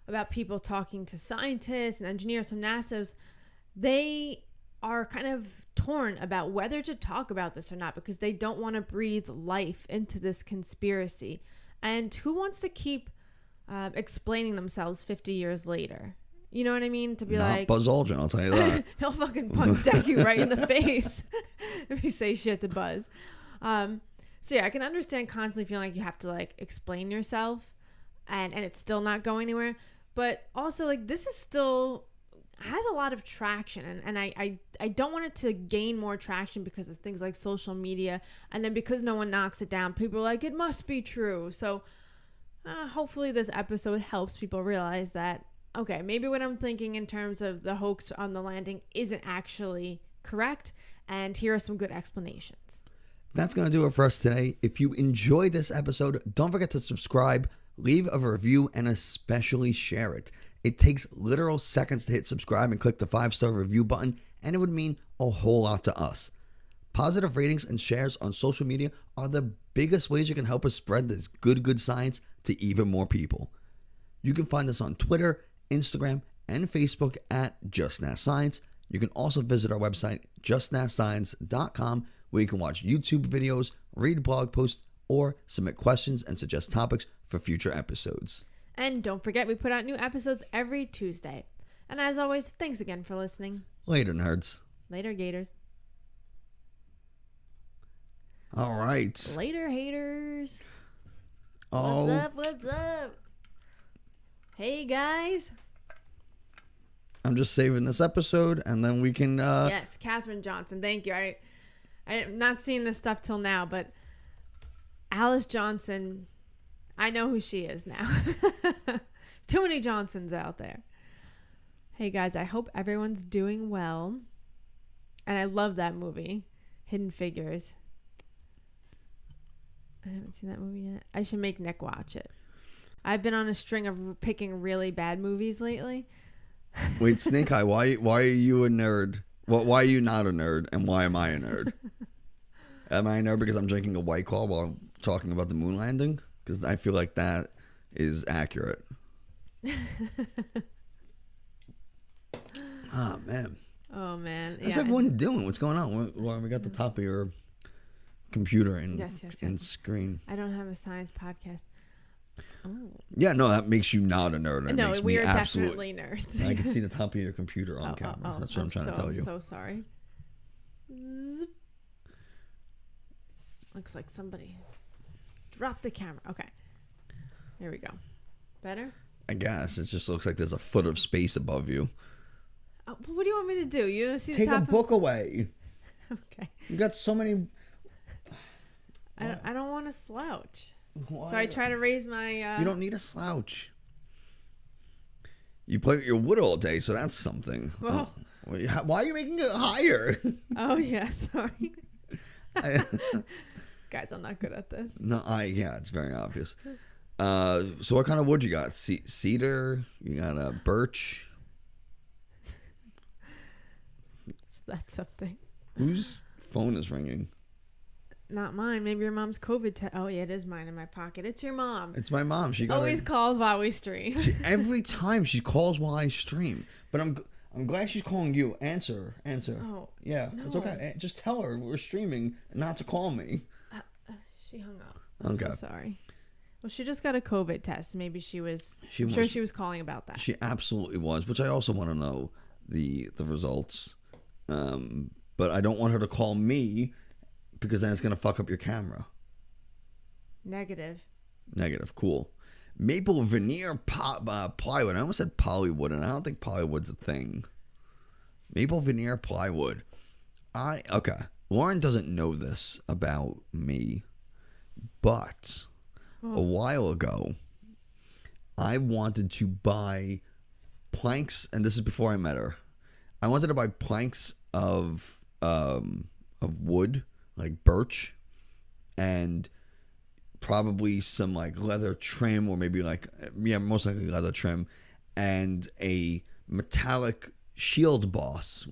about people talking to scientists and engineers from NASA's, they are kind of torn about whether to talk about this or not because they don't want to breathe life into this conspiracy. And who wants to keep explaining themselves 50 years later? You know what I mean? To be not like Buzz Aldrin, I'll tell you that. He'll fucking punk deck you right in the face if you say shit to Buzz. So yeah, I can understand constantly feeling like you have to like explain yourself and it's still not going anywhere. But also like this is still has a lot of traction and I don't want it to gain more traction because of things like social media, and then because no one knocks it down, people are like, it must be true. So hopefully this episode helps people realize that, okay, maybe what I'm thinking in terms of the hoax on the landing isn't actually correct, and here are some good explanations. That's going to do it for us today. If you enjoyed this episode, don't forget to subscribe, leave a review, and especially share it. It takes literal seconds to hit subscribe and click the 5-star review button, and it would mean a whole lot to us. Positive ratings and shares on social media are the biggest ways you can help us spread this good science to even more people. You can find us on Twitter, Instagram, and Facebook at JustNasScience. You can also visit our website, justnasscience.com, where you can watch YouTube videos, read blog posts, or submit questions and suggest topics for future episodes. And don't forget, we put out new episodes every Tuesday. And as always, thanks again for listening. Later, nerds. Later, gators. All right. Later, haters. Oh. What's up? Hey, guys. I'm just saving this episode, and then we can... Yes, Katherine Johnson. Thank you. I'm not seeing this stuff till now, but Alice Johnson... I know who she is now. Too many Johnsons out there. Hey guys, I hope everyone's doing well. And I love that movie, Hidden Figures. I haven't seen that movie yet. I should make Nick watch it. I've been on a string of picking really bad movies lately. Wait, Snake Eye, why are you a nerd? Why are you not a nerd? And why am I a nerd? Am I a nerd because I'm drinking a White Claw while talking about the moon landing? Because I feel like that is accurate. Oh, man. Oh, man. How's everyone doing? What's going on? Well, we got the top of your computer and, and screen. I don't have a science podcast. Oh. Yeah, no, that makes you not a nerd. It no, makes we me are absolutely definitely nerds. I can see the top of your computer on camera. That's what I'm trying to tell you. I'm so sorry. Zip. Looks like somebody... Drop the camera. Okay. Here we go. Better? I guess. It just looks like there's a foot of space above you. What do you want me to do? You see Take the top a book away. Okay. You got so many... I don't want to slouch. So I try to raise my. You don't need a slouch. You play with your wood all day, so that's something. Well, why are you making it higher? oh yeah, sorry. Guys, I'm not good at this. No, yeah, it's very obvious. So what kind of wood you got? Cedar? You got a birch? That's something. Whose phone is ringing? Not mine. Maybe your mom's COVID test. Oh yeah, it is mine in my pocket. It's your mom. It's my mom. She always calls while we stream. Every time she calls while I stream. But I'm glad she's calling you. Answer. Oh, yeah, no. It's okay. Just tell her we're streaming, not to call me. She hung up. I'm Okay. so sorry. Well, she just got a COVID test. Maybe she was. She I'm was- sure she was calling about that. She absolutely was, which I also want to know the results. But I don't want her to call me because then it's gonna fuck up your camera. Negative. Cool. Maple veneer plywood. I almost said Polywood, and I don't think Polywood's a thing. Maple veneer plywood. Okay. Lauren doesn't know this about me, but a while ago, I wanted to buy planks, and this is before I met her. I wanted to buy planks of wood, like birch, and probably some like leather trim, or maybe like, yeah, most likely leather trim, and a metallic shield boss.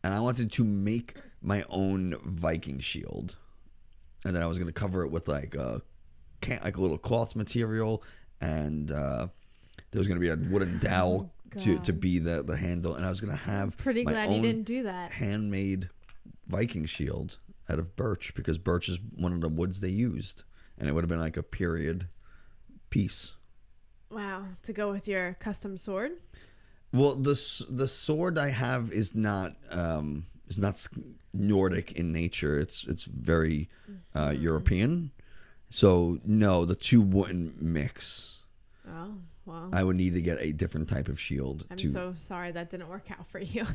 And I wanted to make my own Viking shield, and then I was going to cover it with like a little cloth material, and there was going to be a wooden dowel to be the handle, and I was going to have Pretty my glad own you didn't do that. handmade Viking shield out of birch, because birch is one of the woods they used, and it would have been like a period piece. Wow, to go with your custom sword. Well, the sword I have is not Nordic in nature. It's very European. So no, the two wouldn't mix. Oh, well. I would need to get a different type of shield. I'm so sorry that didn't work out for you.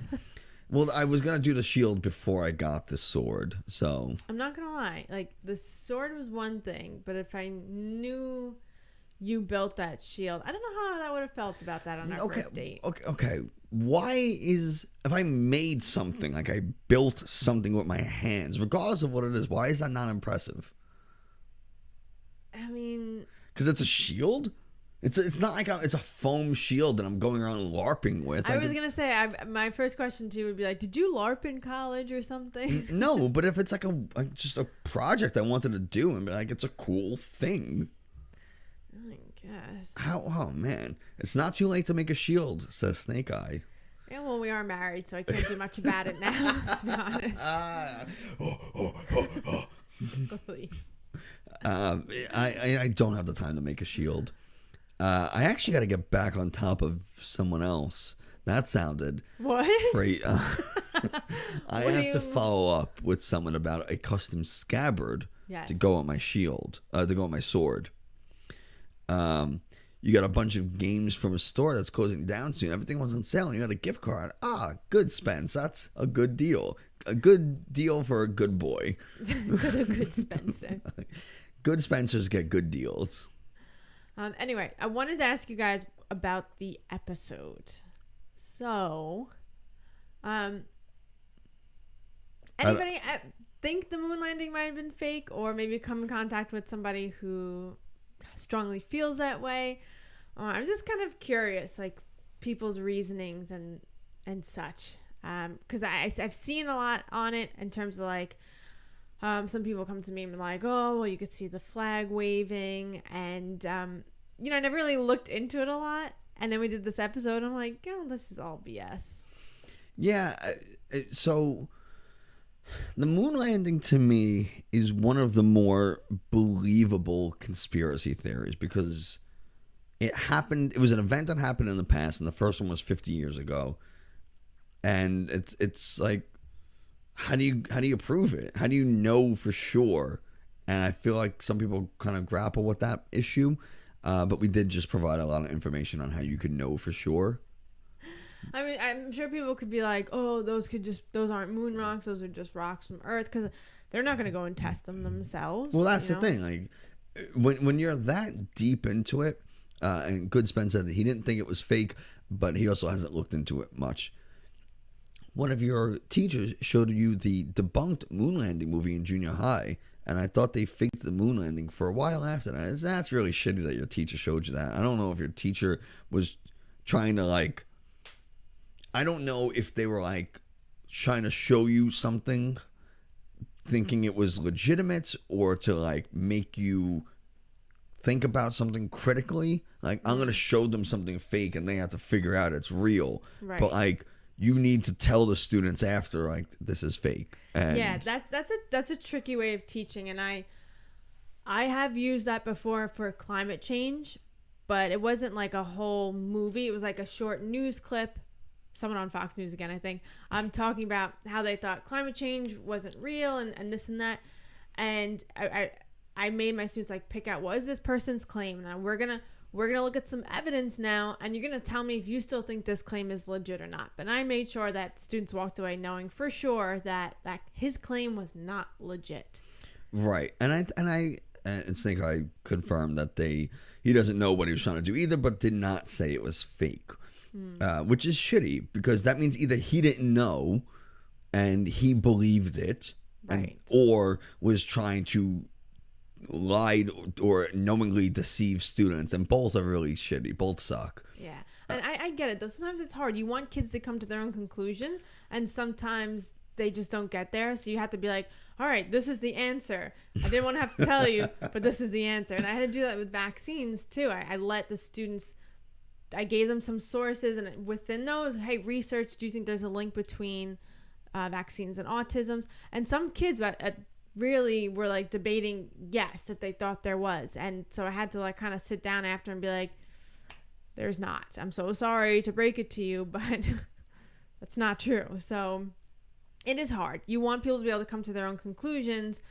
Well, I was gonna do the shield before I got the sword. So I'm not gonna lie. Like, the sword was one thing, but if I knew you built that shield, I don't know how that would have felt about that on our first date. Okay. Why if I made something, like I built something with my hands, regardless of what it is, why is that not impressive? I mean, Because it's a shield. It's not like it's a foam shield that I'm going around LARPing with. I was gonna say, my first question to you would be like, did you LARP in college or something? No, but if it's like just a project I wanted to do, and be like, it's a cool thing. I guess. Oh man, it's not too late to make a shield, says Snake Eye. Yeah, well, we are married, so I can't do much about it now. Let's be honest. Please. I don't have the time to make a shield. I actually got to get back on top of someone else. That sounded What? great. I have to follow up with someone about a custom scabbard to go on my shield, to go on my sword. You got a bunch of games from a store that's closing down soon. Everything was on sale, and you had a gift card. Good, Spence. That's a good deal. A good deal for a good boy. Good Spencer. Good Spencers get good deals. Anyway, I wanted to ask you guys about the episode. So, anybody think the moon landing might have been fake, or maybe come in contact with somebody who strongly feels that way? I'm just kind of curious, like, people's reasonings and such, because I've seen a lot on it in terms of like, some people come to me and be like, oh, well, you could see the flag waving, and I never really looked into it a lot, and then we did this episode, and I'm like, oh, this is all BS. Yeah, so the moon landing to me is one of the more believable conspiracy theories, because it happened. It was an event that happened in the past, and the first one was 50 years ago. And it's like, how do you prove it? How do you know for sure? And I feel like some people kind of grapple with that issue, but we did just provide a lot of information on how you could know for sure. I mean, I'm sure people could be like, oh, those aren't moon rocks, those are just rocks from Earth, because they're not going to go and test them themselves. Well, that's the thing. Like, when you're that deep into it, and Goodspen said that he didn't think it was fake, but he also hasn't looked into it much. One of your teachers showed you the debunked moon landing movie in junior high, and I thought they faked the moon landing for a while after that. That's really shitty that your teacher showed you that. I don't know if your teacher was trying to, like, I don't know if they were, like, trying to show you something thinking it was legitimate, or to, like, make you think about something critically. Like, I'm going to show them something fake and they have to figure out it's real. Right. But, like, you need to tell the students after, like, this is fake. And yeah, that's a tricky way of teaching, and I have used that before for climate change, but it wasn't like a whole movie. It was like a short news clip. Someone on Fox News again, I think. I'm talking about how they thought climate change wasn't real and this and that, and I made my students like pick out what is this person's claim. Now we're gonna look at some evidence now, and you're gonna tell me if you still think this claim is legit or not. But I made sure that students walked away knowing for sure that his claim was not legit. Right, and Snake Eye confirmed that he doesn't know what he was trying to do either, but did not say it was fake, which is shitty, because that means either he didn't know and he believed it, right, or was trying to lied or knowingly deceive students, and both are really shitty. Both suck. Yeah, and I get it though. Sometimes it's hard. You want kids to come to their own conclusion, and sometimes they just don't get there. So you have to be like, all right, this is the answer. I didn't want to have to tell you, but this is the answer. And I had to do that with vaccines too. I let the students, I gave them some sources, and within those, hey, research, do you think there's a link between vaccines and autism? And some kids really were like debating yes, that they thought there was. And so I had to like kind of sit down after and be like, there's not. I'm so sorry to break it to you, but that's not true. So it is hard. You want people to be able to come to their own conclusions.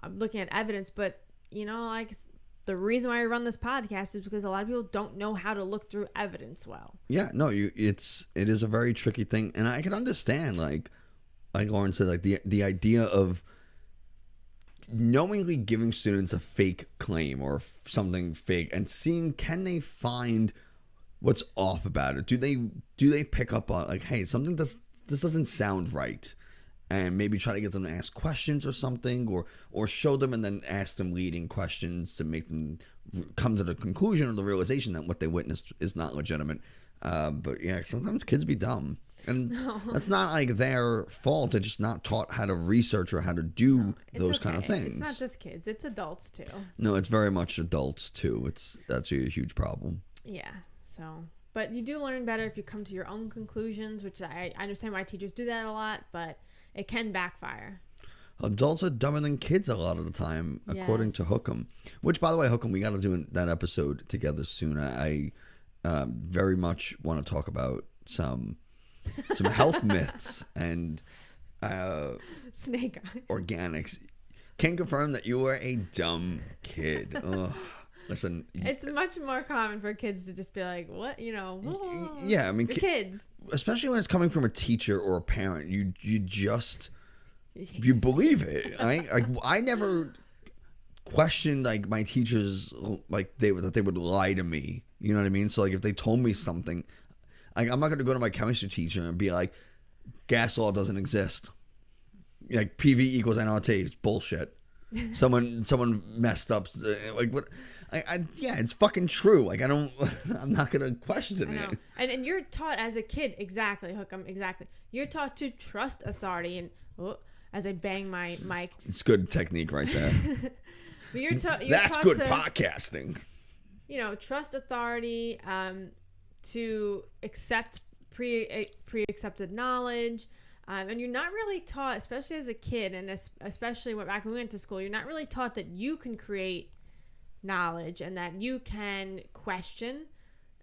I'm looking at evidence, but like the reason why I run this podcast is because a lot of people don't know how to look through evidence well. Yeah, no, it is a very tricky thing, and I can understand like Lauren said, like the idea of knowingly giving students a fake claim or something fake and seeing, can they find what's off about it? Do they pick up on, like, hey, this doesn't sound right, and maybe try to get them to ask questions or something, or show them and then ask them leading questions to make them come to the conclusion or the realization that what they witnessed is not legitimate. But yeah, sometimes kids be dumb, and that's not like their fault. They're just not taught how to research or how to do those kind of things. It's not just kids; it's adults too. No, it's very much adults too. That's a huge problem. Yeah. So, but you do learn better if you come to your own conclusions, which I understand why teachers do that a lot, but it can backfire. Adults are dumber than kids a lot of the time, according to Hookem. Which, by the way, Hookem, we got to do that episode together soon. I very much want to talk about some health myths and Snake Eye organics. Can confirm that you were a dumb kid. Ugh. Listen, it's much more common for kids to just be like, what, yeah, I mean, kids, especially when it's coming from a teacher or a parent, you just you believe it. I never questioned like my teachers, like they would lie to me. You know what I mean? So like if they told me something, like I'm not going to go to my chemistry teacher and be like, gas law doesn't exist. Like PV equals nRT. It's bullshit. Someone messed up. Like what? Yeah, it's fucking true. Like I'm not gonna question it. And you're taught as a kid, exactly, Hookem, exactly. You're taught to trust authority, and as I bang my mic, it's good technique right there. But you're that's taught good to, podcasting. Trust authority, to accept pre-accepted knowledge. And you're not really taught, especially as a kid, and especially back when we went to school, you're not really taught that you can create knowledge and that you can question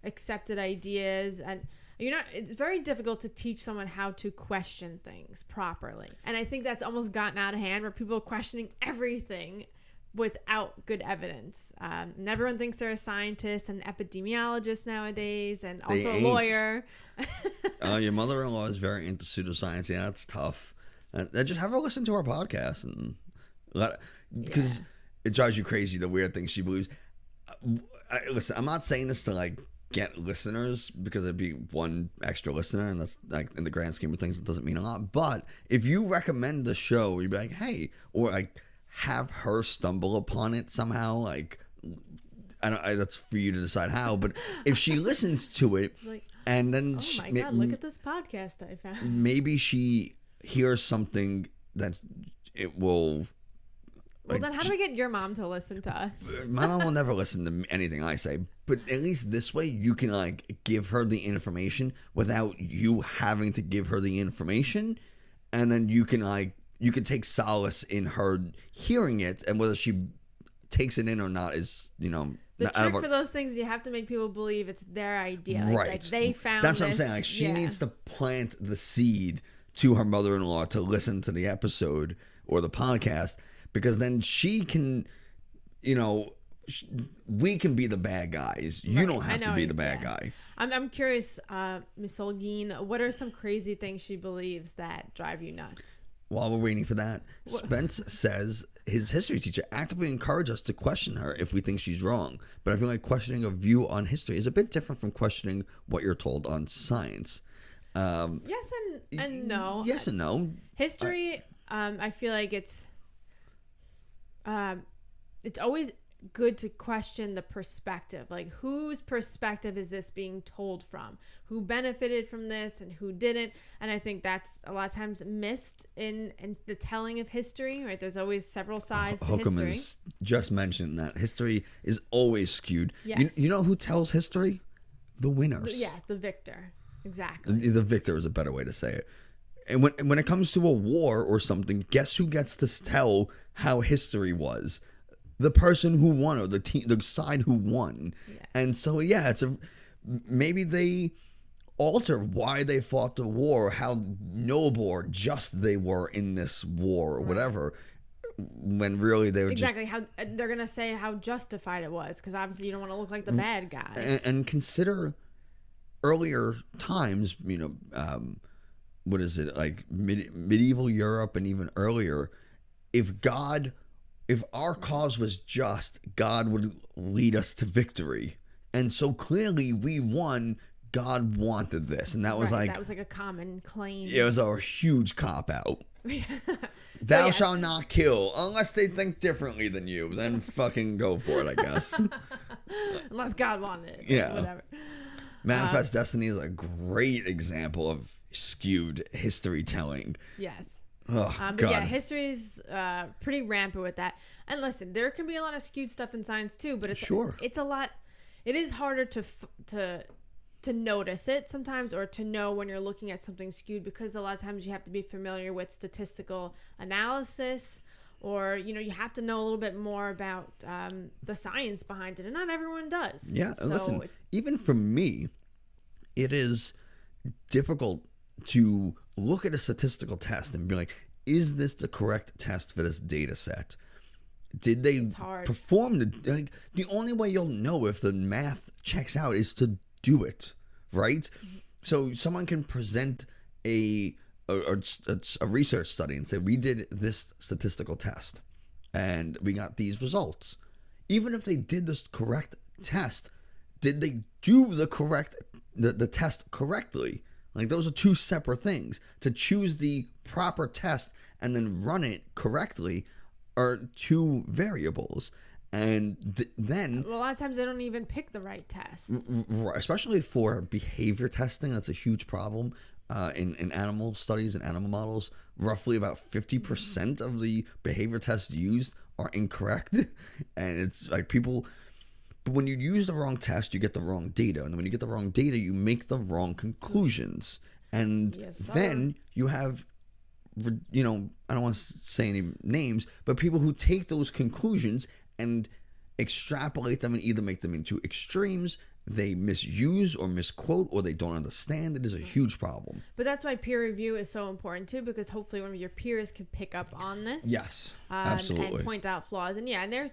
accepted ideas. And it's very difficult to teach someone how to question things properly. And I think that's almost gotten out of hand, where people are questioning everything without good evidence. And everyone thinks they're a scientist and epidemiologist nowadays, and also a lawyer. Your mother-in-law is very into pseudoscience. Yeah, that's tough. Just have her listen to our podcast, and because it drives you crazy the weird things she believes. Listen, I'm not saying this to like get listeners because it'd be one extra listener, and that's like in the grand scheme of things, it doesn't mean a lot. But if you recommend the show, you'd be like, hey, or like have her stumble upon it somehow, like that's for you to decide how. But if she listens to it, Like, and then oh my God, look at this podcast I found. maybe she hears something that it will. Well, then how do we get your mom to listen to us? My mom will never listen to anything I say, but at least this way you can like give her the information without you having to give her the information, and then you can take solace in her hearing it, and whether she takes it in or not is The trick for those things, you have to make people believe it's their idea. Like they found That's what I'm this. saying. Like she needs to plant the seed to her mother-in-law to listen to the episode or the podcast, because then she can, we can be the bad guys. You don't have to be the bad guy. I'm curious, Miss Olguin, what are some crazy things she believes that drive you nuts? While we're waiting for that, Spence says his history teacher actively encouraged us to question her if we think she's wrong. But I feel like questioning a view on history is a bit different from questioning what you're told on science. Yes and no. Yes and no. History, I feel like it's always good to question the perspective. Like, whose perspective is this being told from? Who benefited from this and who didn't? And I think that's a lot of times missed in the telling of history, right? There's always several sides to Holcomb history. has just mentioned that history is always skewed. Yes. You know who tells history? The winners. Yes, the victor. Exactly. The victor is a better way to say it. And when it comes to a war or something, guess who gets to tell how history was? The person who won, or the team, the side who won. Yeah. And so maybe they alter why they fought the war, how noble or just they were in this war, or whatever. When really they were exactly how they're gonna say how justified it was, because obviously you don't want to look like the bad guy. And consider earlier times, what is it, like medieval Europe and even earlier, if our cause was just, God would lead us to victory. And so clearly we won. God wanted this. And that was that was like a common claim. It was a huge cop out. Thou shalt not kill unless they think differently than you. Then fucking go for it, I guess. Unless God wanted it. Yeah. Whatever. Manifest Destiny is a great example of skewed history telling. Yes. Oh, but God. yeah, history's pretty rampant with that. And listen, there can be a lot of skewed stuff in science too, but it's a lot. It is harder to notice it sometimes, or to know when you're looking at something skewed, because a lot of times you have to be familiar with statistical analysis, or you have to know a little bit more about the science behind it, and not everyone does. Yeah, listen, even for me, it is difficult to look at a statistical test and be like, is this the correct test for this data set? Did they perform the only way you'll know if the math checks out is to do it, right? Mm-hmm. So someone can present a research study and say, we did this statistical test and we got these results. Even if they did this correct test, did they do the test correctly? Like, those are two separate things. To choose the proper test and then run it correctly are two variables. And then... Well, a lot of times they don't even pick the right test. Especially for behavior testing, that's a huge problem. In animal studies and animal models, roughly about 50% of the behavior tests used are incorrect. And it's like but when you use the wrong test, you get the wrong data. And when you get the wrong data, you make the wrong conclusions. And then you have, I don't want to say any names, but people who take those conclusions and extrapolate them and either make them into extremes, they misuse or misquote, or they don't understand. It is a huge problem. But that's why peer review is so important too, because hopefully one of your peers can pick up on this. Yes, absolutely. And point out flaws. And their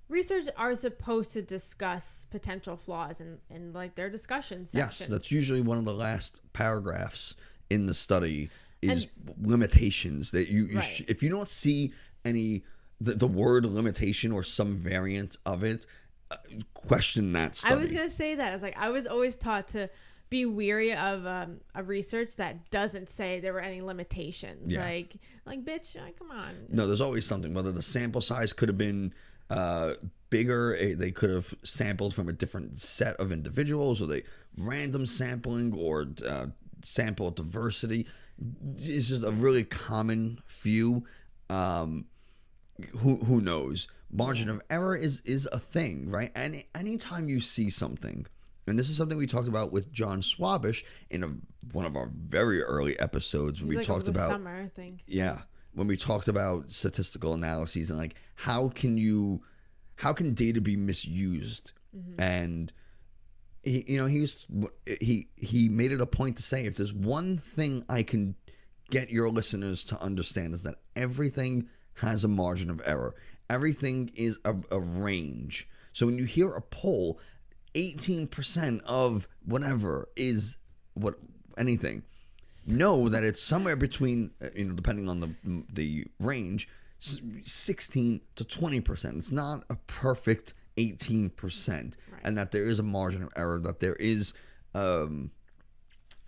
research are supposed to discuss potential flaws in like their discussion sections. Yes, that's usually one of the last paragraphs in the study is limitations that you if you don't see any the word limitation or some variant of it, question that study. I was gonna say that. I was like, I was always taught to be weary of a research that doesn't say there were any limitations. Yeah. Like bitch, come on. No, there's always something. Whether the sample size could have been bigger, they could have sampled from a different set of individuals, or they random sampling, or sample diversity. It's just a really common few. Who knows? Margin of error is a thing, right? And anytime you see something, and this is something we talked about with John Swabish in one of our very early episodes when we talked about summer, I think. Yeah, when we talked about statistical analyses and like how can data be misused? And he made it a point to say, if there's one thing I can get your listeners to understand, is that everything has a margin of error. Everything is a range. So when you hear a poll, 18% of whatever is anything, know that it's somewhere between, depending on the range, 16 to 20%. It's not a perfect 18%, right. And that there is a margin of error, that there is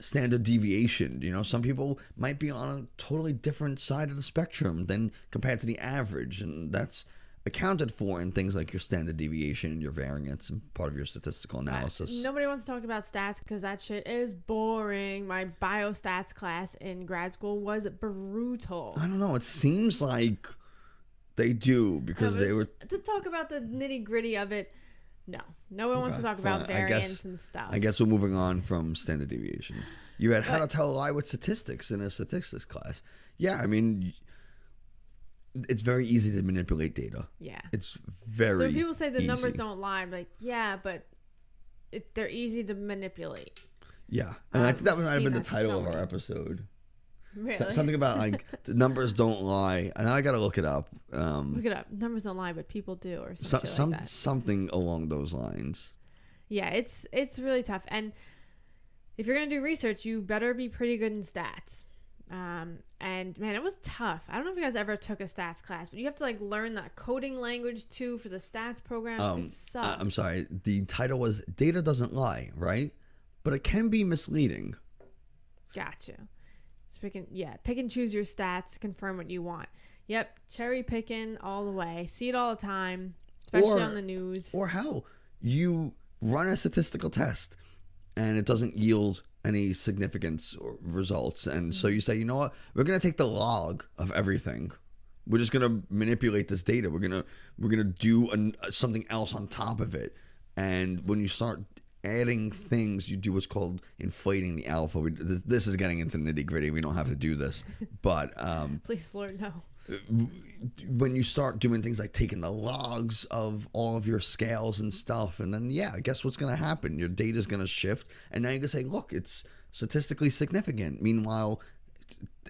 standard deviation. Some people might be on a totally different side of the spectrum than compared to the average, and that's accounted for in things like your standard deviation and your variance and part of your statistical analysis. Nobody wants to talk about stats because that shit is boring. My biostats class in grad school was brutal. I don't know. It seems like they do, because they were... To talk about the nitty gritty of it, no one wants to talk about variance and stuff. I guess we're moving on from standard deviation. You had how to tell a lie with statistics in a statistics class. Yeah, I mean, it's very easy to manipulate data. Yeah. It's very So when people say the easy. numbers don't lie, I'm like, yeah, but they're easy to manipulate. Yeah. And I think that might have been the title of our episode. Really? Something about like the numbers don't lie. And I got to look it up. Look it up. Numbers don't lie, but people do, or something like that. Something along those lines. Yeah, it's really tough. And if you're going to do research, you better be pretty good in stats. And man, it was tough. I don't know if you guys ever took a stats class, but you have to like learn that coding language too for the stats program. It sucks. I'm sorry. The title was Data Doesn't Lie, right? But it can be misleading. Gotcha. So pick and choose your stats, confirm what you want. Yep, cherry picking all the way. See it all the time, especially on the news. Or hell, you run a statistical test and it doesn't yield any significance or results, and so you say, you know what, we're gonna take the log of everything. We're just gonna manipulate this data. We're gonna do something else on top of it. And when you start adding things, you do what's called inflating the alpha. This is getting into nitty gritty. We don't have to do this, but please, Lord, no. When you start doing things like taking the logs of all of your scales and stuff, and then guess what's going to happen? Your data is going to shift, and now you can say, look, it's statistically significant. Meanwhile,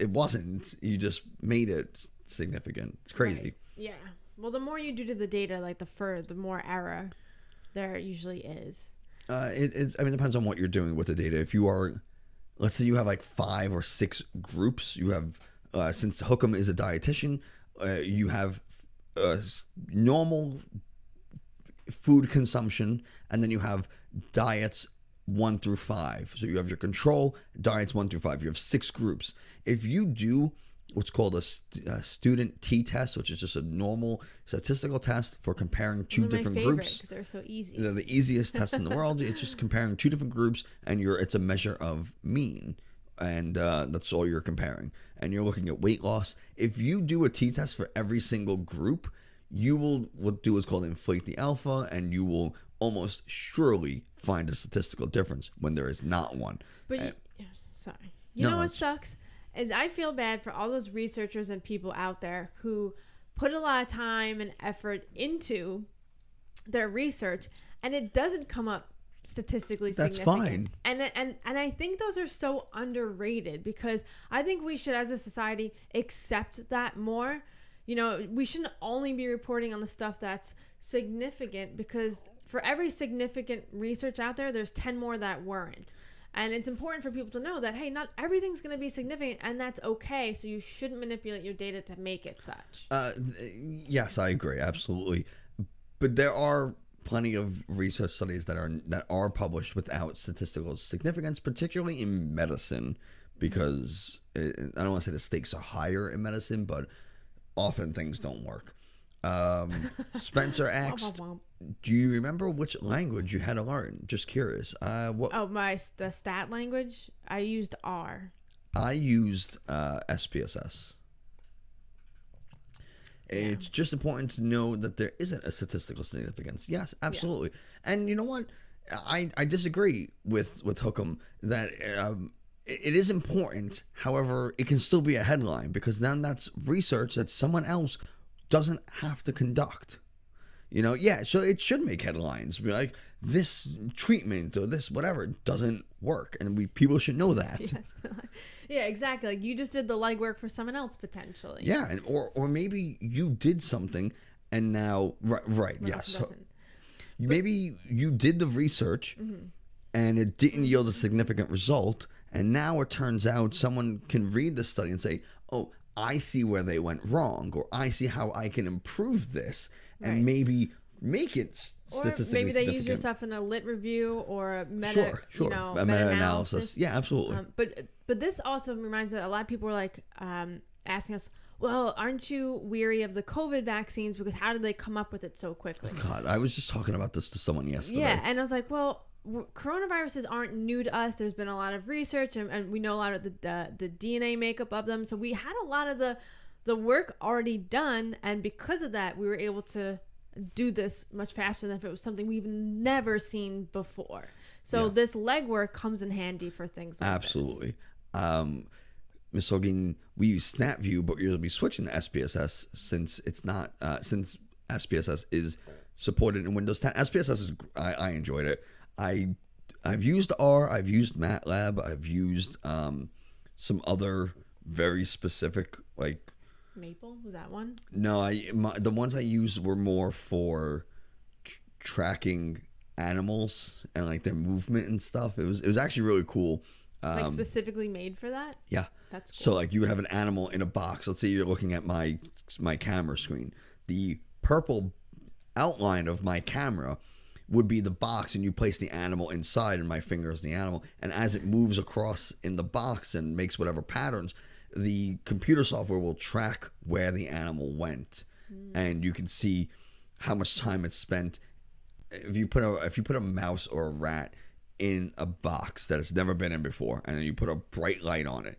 it wasn't. You just made it significant. It's crazy. Right. Yeah. Well, the more you do to the data, like the more error there usually is. It depends on what you're doing with the data. If you are, let's say you have like 5 or 6 groups, you have, since Hookham is a dietitian, you have normal food consumption, and then you have diets 1 through 5. So you have your control, diets 1 through 5. You have 6 groups. If you do what's called a student t-test, which is just a normal statistical test for comparing two different groups. Because they're so easy. They're the easiest test in the world. It's just comparing 2 different groups, and it's a measure of mean, and that's all you're comparing. And you're looking at weight loss. If you do a t-test for every single group, you will do what's called inflate the alpha, and you will almost surely find a statistical difference when there is not one. But sorry, you know what sucks? Is I feel bad for all those researchers and people out there who put a lot of time and effort into their research, and it doesn't come up statistically significant. That's fine. And I think those are so underrated, because I think we should, as a society, accept that more. We shouldn't only be reporting on the stuff that's significant, because for every significant research out there, there's 10 more that weren't. And it's important for people to know that, hey, not everything's going to be significant, and that's okay. So you shouldn't manipulate your data to make it such. Yes, I agree, absolutely. But there are plenty of research studies that are published without statistical significance, particularly in medicine, because I don't want to say the stakes are higher in medicine, but often things don't work. Spencer asked, do you remember which language you had to learn? Just curious. The stat language? I used R. I used SPSS. It's just important to know that there isn't a statistical significance. Yes, absolutely. Yeah. And you know what? I disagree with Hookham that it is important. However, it can still be a headline because then that's research that someone else doesn't have to conduct. So it should make headlines. Be like, this treatment or this whatever doesn't work, and people should know that. Yes. Yeah, exactly. Like you just did the legwork for someone else potentially. Yeah, and or maybe you did something, and now right yes. So maybe you did the research, and it didn't yield a significant result, and now it turns out someone can read the study and say, oh, I see where they went wrong, or I see how I can improve this, and maybe make it statistically or maybe they use your significant. stuff in a lit review or a meta, a meta-analysis. Yeah, absolutely. But this also reminds me that a lot of people were like asking us, well, aren't you weary of the COVID vaccines because how did they come up with it so quickly? God, I was just talking about this to someone yesterday. Yeah, and I was like, well, coronaviruses aren't new to us. There's been a lot of research, and we know a lot of the DNA makeup of them. So we had a lot of the work already done, and because of that, we were able to do this much faster than if it was something we've never seen before. So this legwork comes in handy for things like absolutely. Ms. Hogan, we use SnapView, but you'll be switching to SPSS since it's not since SPSS is supported in Windows 10. SPSS is I enjoyed it. I've used R, I've used MATLAB, I've used some other very specific like Maple, was that one? No, the ones I used were more for tracking animals and like their movement and stuff. It was actually really cool. Like specifically made for that? Yeah. That's cool. So like you would have an animal in a box. Let's say you're looking at my camera screen. The purple outline of my camera would be the box, and you place the animal inside, and my finger is the animal. And as it moves across in the box and makes whatever patterns, the computer software will track where the animal went, and you can see how much time it's spent. If you put a mouse or a rat in a box that it's never been in before, and then you put a bright light on it,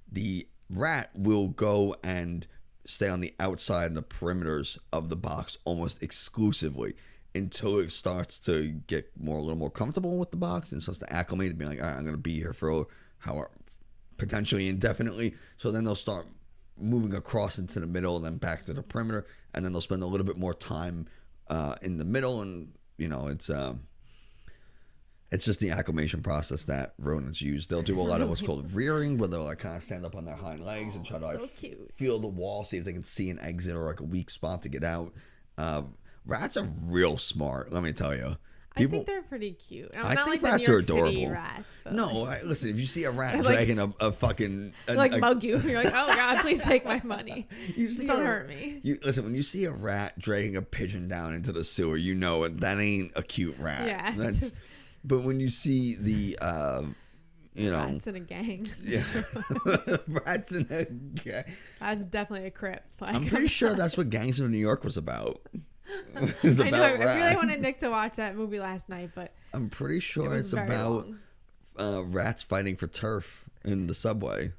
the rat will go and stay on the outside and the perimeters of the box almost exclusively until it starts to get a little more comfortable with the box and starts to acclimate and be like, all right, I'm going to be here for potentially indefinitely. So then they'll start moving across into the middle and then back to the perimeter, and then they'll spend a little bit more time in the middle. And it's just the acclimation process that rodents use. They'll do a lot of what's called rearing, where they'll like kind of stand up on their hind legs and try to feel the wall, see if they can see an exit or like a weak spot to get out. Rats are real smart, let me tell you. I think they're pretty cute. I think like rats the New are York City adorable. Rats, but no, listen, if you see a rat dragging a fucking... mug you. You're like, oh, God, please take my money. Just don't hurt me. Listen, when you see a rat dragging a pigeon down into the sewer, you know that ain't a cute rat. Yeah. But when you see the... Rats in a gang. Yeah. Rats in a gang. That's definitely a crip. I'm pretty sure that's what Gangs of New York was about. I know. I really wanted Nick to watch that movie last night, but I'm pretty sure it's about rats fighting for turf in the subway.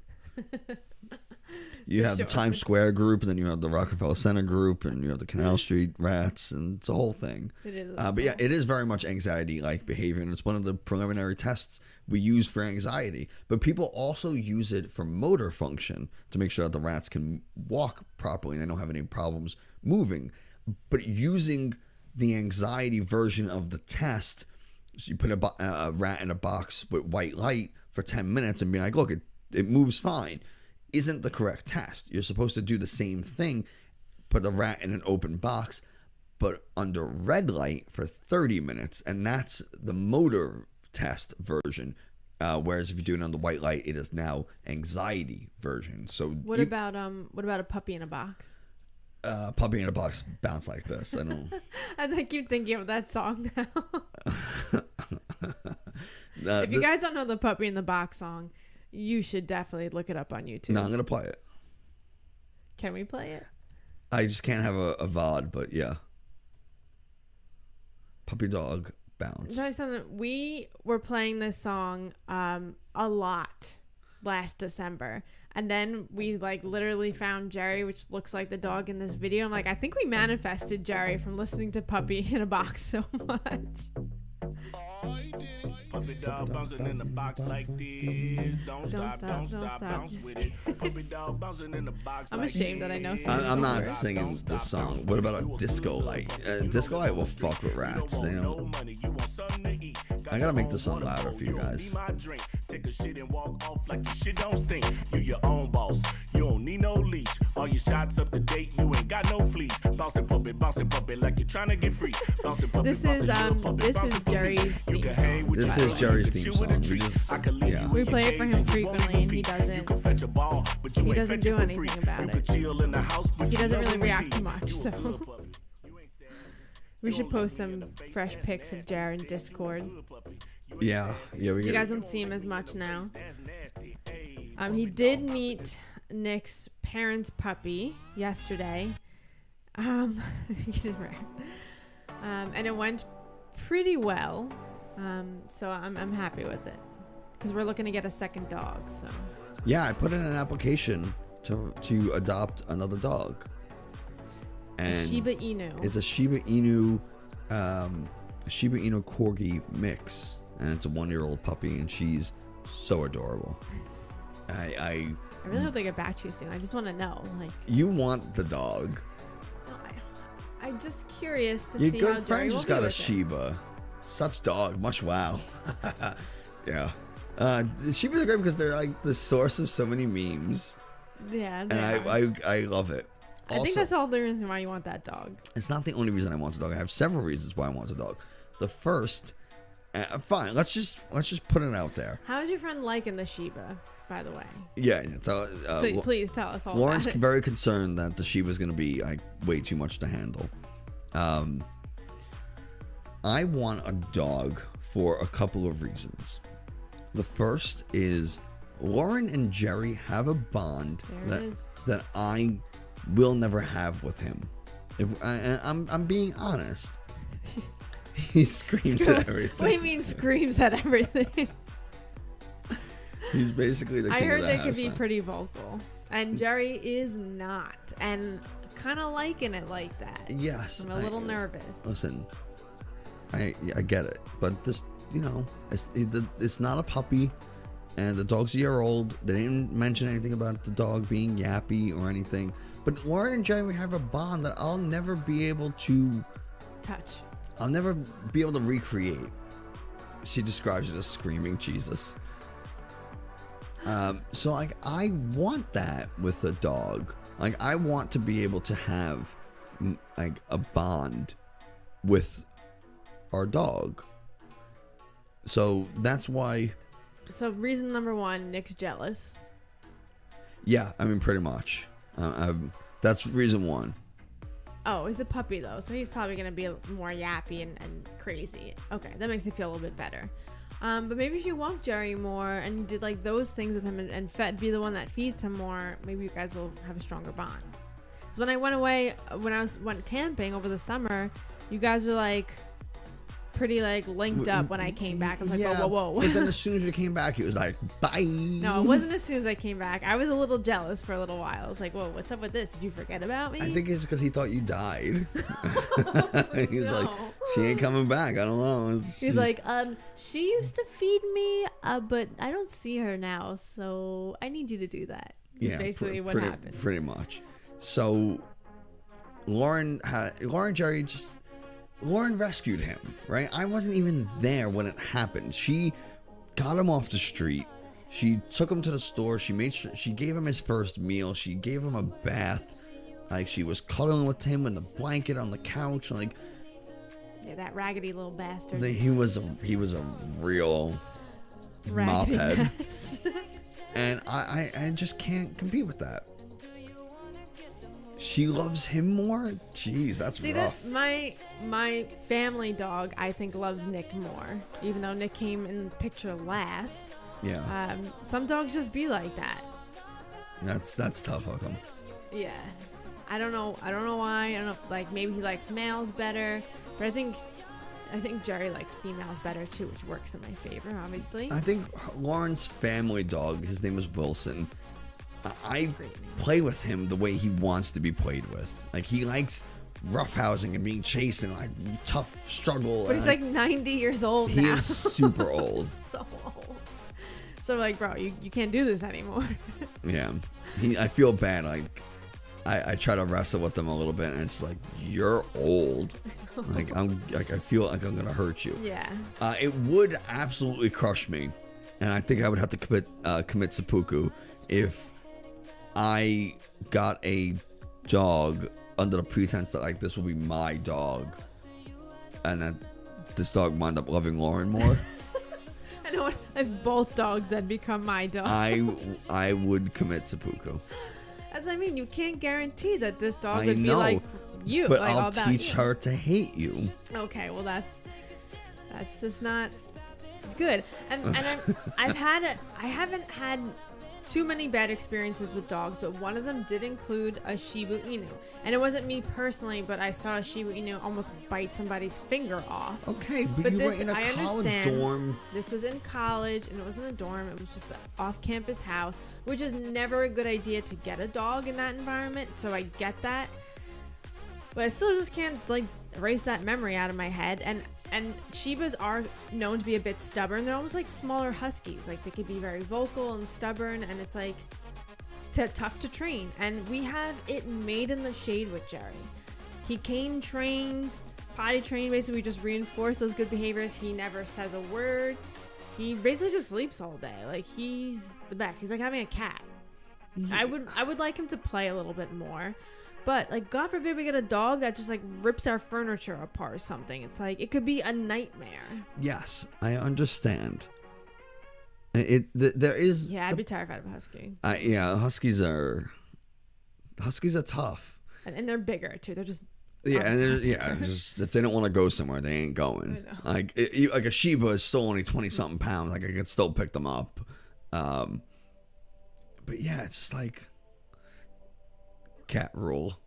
You have the Times Square group, and then you have the Rockefeller Center group, and you have the Canal Street rats, and it's a whole thing. It is. But yeah, it is very much anxiety-like behavior, and it's one of the preliminary tests we use for anxiety. But people also use it for motor function to make sure that the rats can walk properly and they don't have any problems moving. But using the anxiety version of the test, so you put a rat in a box with white light for 10 minutes and be like, look, it moves fine, isn't the correct test. You're supposed to do the same thing, put the rat in an open box, but under red light for 30 minutes. And that's the motor test version. Whereas if you do it on the white light, it is now anxiety version. So What about a puppy in a box? Puppy in a box bounce like this. I don't. I keep thinking of that song now. If you guys don't know the Puppy in the Box song, you should definitely look it up on YouTube. No, I'm gonna play it. Can we play it? I just can't have a VOD, but yeah. Puppy dog bounce. Tell you something. We were playing this song a lot last December, and then we like literally found Jerry, which looks like the dog in this video. I'm like, I think we manifested Jerry from listening to Puppy in a Box so much. Puppy dog bouncing in the box like this. Don't stop. Bounce with it. Puppy dog bouncing in the box. I'm ashamed that I know some. I'm not singing this song. What about a disco light? Disco light will fuck with rats. They don't. I gotta make this song louder for you guys. Take a shit and walk off like your shit don't stink. You your own boss. You don't need no leash. All your shots up to date. You ain't got no fleas. Bouncing puppy like you're trying to get free. Bouncing puppy. This is Jerry's theme song. This is Jerry's theme song. We play it for him frequently, and he doesn't do anything about it. He doesn't really react too much, so we should post some fresh pics of Jared in Discord. Yeah. You guys don't see him as much now. He did meet Nick's parents' puppy yesterday. He didn't react. And it went pretty well. So I'm happy with it because we're looking to get a second dog. So yeah, I put in an application to adopt another dog. And Shiba Inu. It's a Shiba Inu Corgi mix, and it's a 1-year-old puppy, and she's so adorable. I really hope they get back to you soon. I just want to know, like, you want the dog. I'm just curious to Your see good how friend Jerry just will got be a with it. Shiba. Such dog, much wow. Yeah. Shibas are great because they're like the source of so many memes. Yeah, And they are. I love it. I think that's all the reason why you want that dog. It's not the only reason I want a dog. I have several reasons why I want a dog. The first, fine, let's just put it out there. How is your friend liking the Shiba, by the way? Yeah, so, Please tell us all Lauren's about it. very concerned that the Shiba is going to be like way too much to handle. I want a dog for a couple of reasons. The first is Lauren and Jerry have a bond that I will never have with him. I'm being honest. He screams at everything. What do you mean screams at everything? He's basically the king I heard of the they house could be now. pretty vocal, and Jerry is not, and kind of liking it like that. Yes. I'm a little nervous. Listen, I get it, but this, it's not a puppy, and the dog's a year old. They didn't mention anything about the dog being yappy or anything. But Lauren and Jerry have a bond that I'll never be able to touch. I'll never be able to recreate. She describes it as screaming Jesus. So like I want that with a dog. Like I want to be able to have like a bond with our dog. So that's why. So reason number one, Nick's jealous. Yeah, I mean pretty much. That's reason one. Oh, he's a puppy though, so he's probably gonna be more yappy and crazy. Okay, that makes me feel a little bit better. But maybe if you walk Jerry more and you did like those things with him and be the one that feeds him more, maybe you guys will have a stronger bond. So when I went away, went camping over the summer, you guys were like pretty like linked up when I came back. I was like, yeah, whoa. But then as soon as you came back, he was like, bye. No, it wasn't as soon as I came back. I was a little jealous for a little while. I was like, whoa, what's up with this? Did you forget about me? I think it's because he thought you died. He's No. like, she ain't coming back. I don't know. He's like, she used to feed me, but I don't see her now, so I need you to do that. yeah, Basically what happened. Pretty much. So Lauren rescued him, right? I wasn't even there when it happened. She got him off the street. She took him to the store. She made sure she gave him his first meal. She gave him a bath. Like she was cuddling with him in the blanket on the couch. Like Yeah, that raggedy little bastard. he was a real mop head. Yes. And I just can't compete with that. She loves him more? Jeez, that's See rough. that my family dog I think loves Nick more, even though Nick came in the picture last. Yeah. Some dogs just be like that. That's tough, how come? Yeah. I don't know why. I don't know, like maybe he likes males better, but I think Jerry likes females better too, which works in my favor, obviously. I think Lauren's family dog, his name is Wilson. I Great name. play with him the way he wants to be played with. Like, he likes roughhousing and being chased and like tough struggle. But he's like 90 years old he now. is super old. So old. So like, bro, you can't do this anymore. Yeah. I feel bad. Like, I try to wrestle with him a little bit, and it's like, you're old. Like, I feel like I'm gonna hurt you. Yeah. It would absolutely crush me, and I think I would have to commit seppuku if I got a dog under the pretense that like this will be my dog, and that this dog wound up loving Lauren more. I know if both dogs then become my dog. I would commit seppuku. As I mean, you can't guarantee that this dog I would be know, like you. but like, all I'll about teach you. her to hate you. Okay, well that's just not good. And I haven't had too many bad experiences with dogs, but one of them did include a Shiba Inu, and it wasn't me personally, but I saw a Shiba Inu almost bite somebody's finger off. Okay, but But you this, were in a I college understand. dorm. This was in college, and it wasn't a dorm. It was just an off-campus house, which is never a good idea to get a dog in that environment. So I get that, but I still just can't like erase that memory out of my head. And Shibas are known to be a bit stubborn. They're almost like smaller huskies. Like they could be very vocal and stubborn, and it's like tough to train. And we have it made in the shade with Jerry. He came trained, potty trained. Basically, we just reinforce those good behaviors. He never says a word. He basically just sleeps all day. Like he's the best. He's like having a cat. I would like him to play a little bit more. But like, God forbid we get a dog that just like rips our furniture apart or something. It's like it could be a nightmare. Yes, I understand. There is. Yeah, I'd be terrified of a husky. Yeah, huskies are tough. And they're bigger too. They're just Yeah, and it's just, if they don't want to go somewhere, they ain't going. I know. Like like a Shiba is still only 20-something pounds. Like I could still pick them up. But yeah, it's just like cat rule.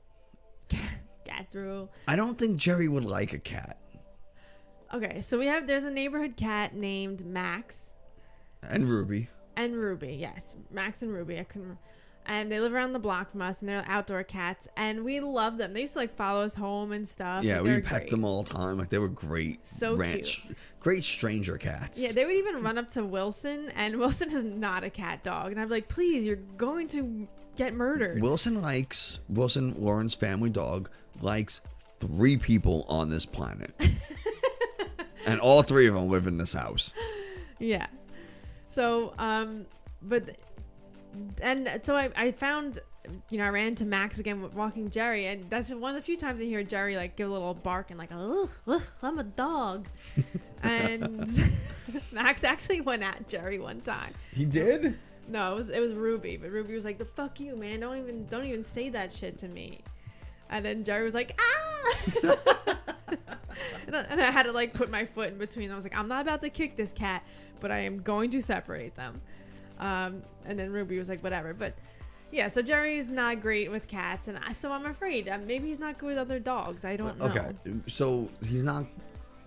Cat's rule. I don't think Jerry would like a cat. Okay, so there's a neighborhood cat named Max And Ruby. and Ruby. Yes, Max and Ruby. And they live around the block from us, and they're outdoor cats, and we love them. They used to like follow us home and stuff. Yeah, like, we they're pet great. them all the time. Like they were great. So cute. Great stranger cats. Yeah, they would even run up to Wilson, and Wilson is not a cat dog. And I'd be like, please, you're going to get murdered. Wilson, Lauren's family dog, likes 3 people on this planet. And all 3 of them live in this house. Yeah. So, so I found, I ran into Max again walking Jerry, and that's one of the few times I hear Jerry like give a little bark and like, ugh, I'm a dog. And Max actually went at Jerry one time. He did? No, it was Ruby, but Ruby was like, "The fuck you, man! Don't even say that shit to me." And then Jerry was like, "Ah!" and I had to like put my foot in between. I was like, "I'm not about to kick this cat, but I am going to separate them." And then Ruby was like, "Whatever." But yeah, so Jerry's not great with cats, and so I'm afraid maybe he's not good with other dogs. I don't know. Okay, so he's not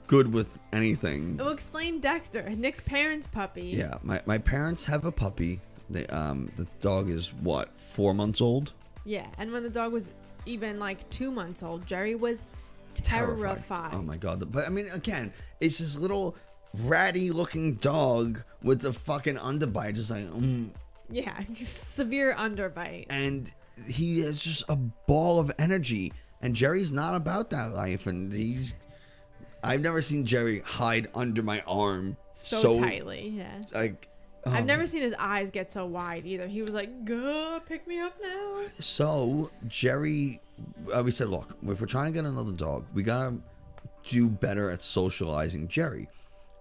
good with anything. We'll explain Dexter, Nick's parents' puppy. Yeah, my parents have a puppy. The dog is what, 4 months old? Yeah, and when the dog was even like 2 months old, Jerry was Terrified. terrified. Oh my god! But I mean, again, it's this little ratty-looking dog with the fucking underbite, just like, Yeah, severe underbite. and he is just a ball of energy. And Jerry's not about that life, and I've never seen Jerry hide under my arm So tightly, yeah. Like, I've never seen his eyes get so wide either. He was like, "Go, pick me up now." So Jerry, we said, look, if we're trying to get another dog, we gotta do better at socializing Jerry.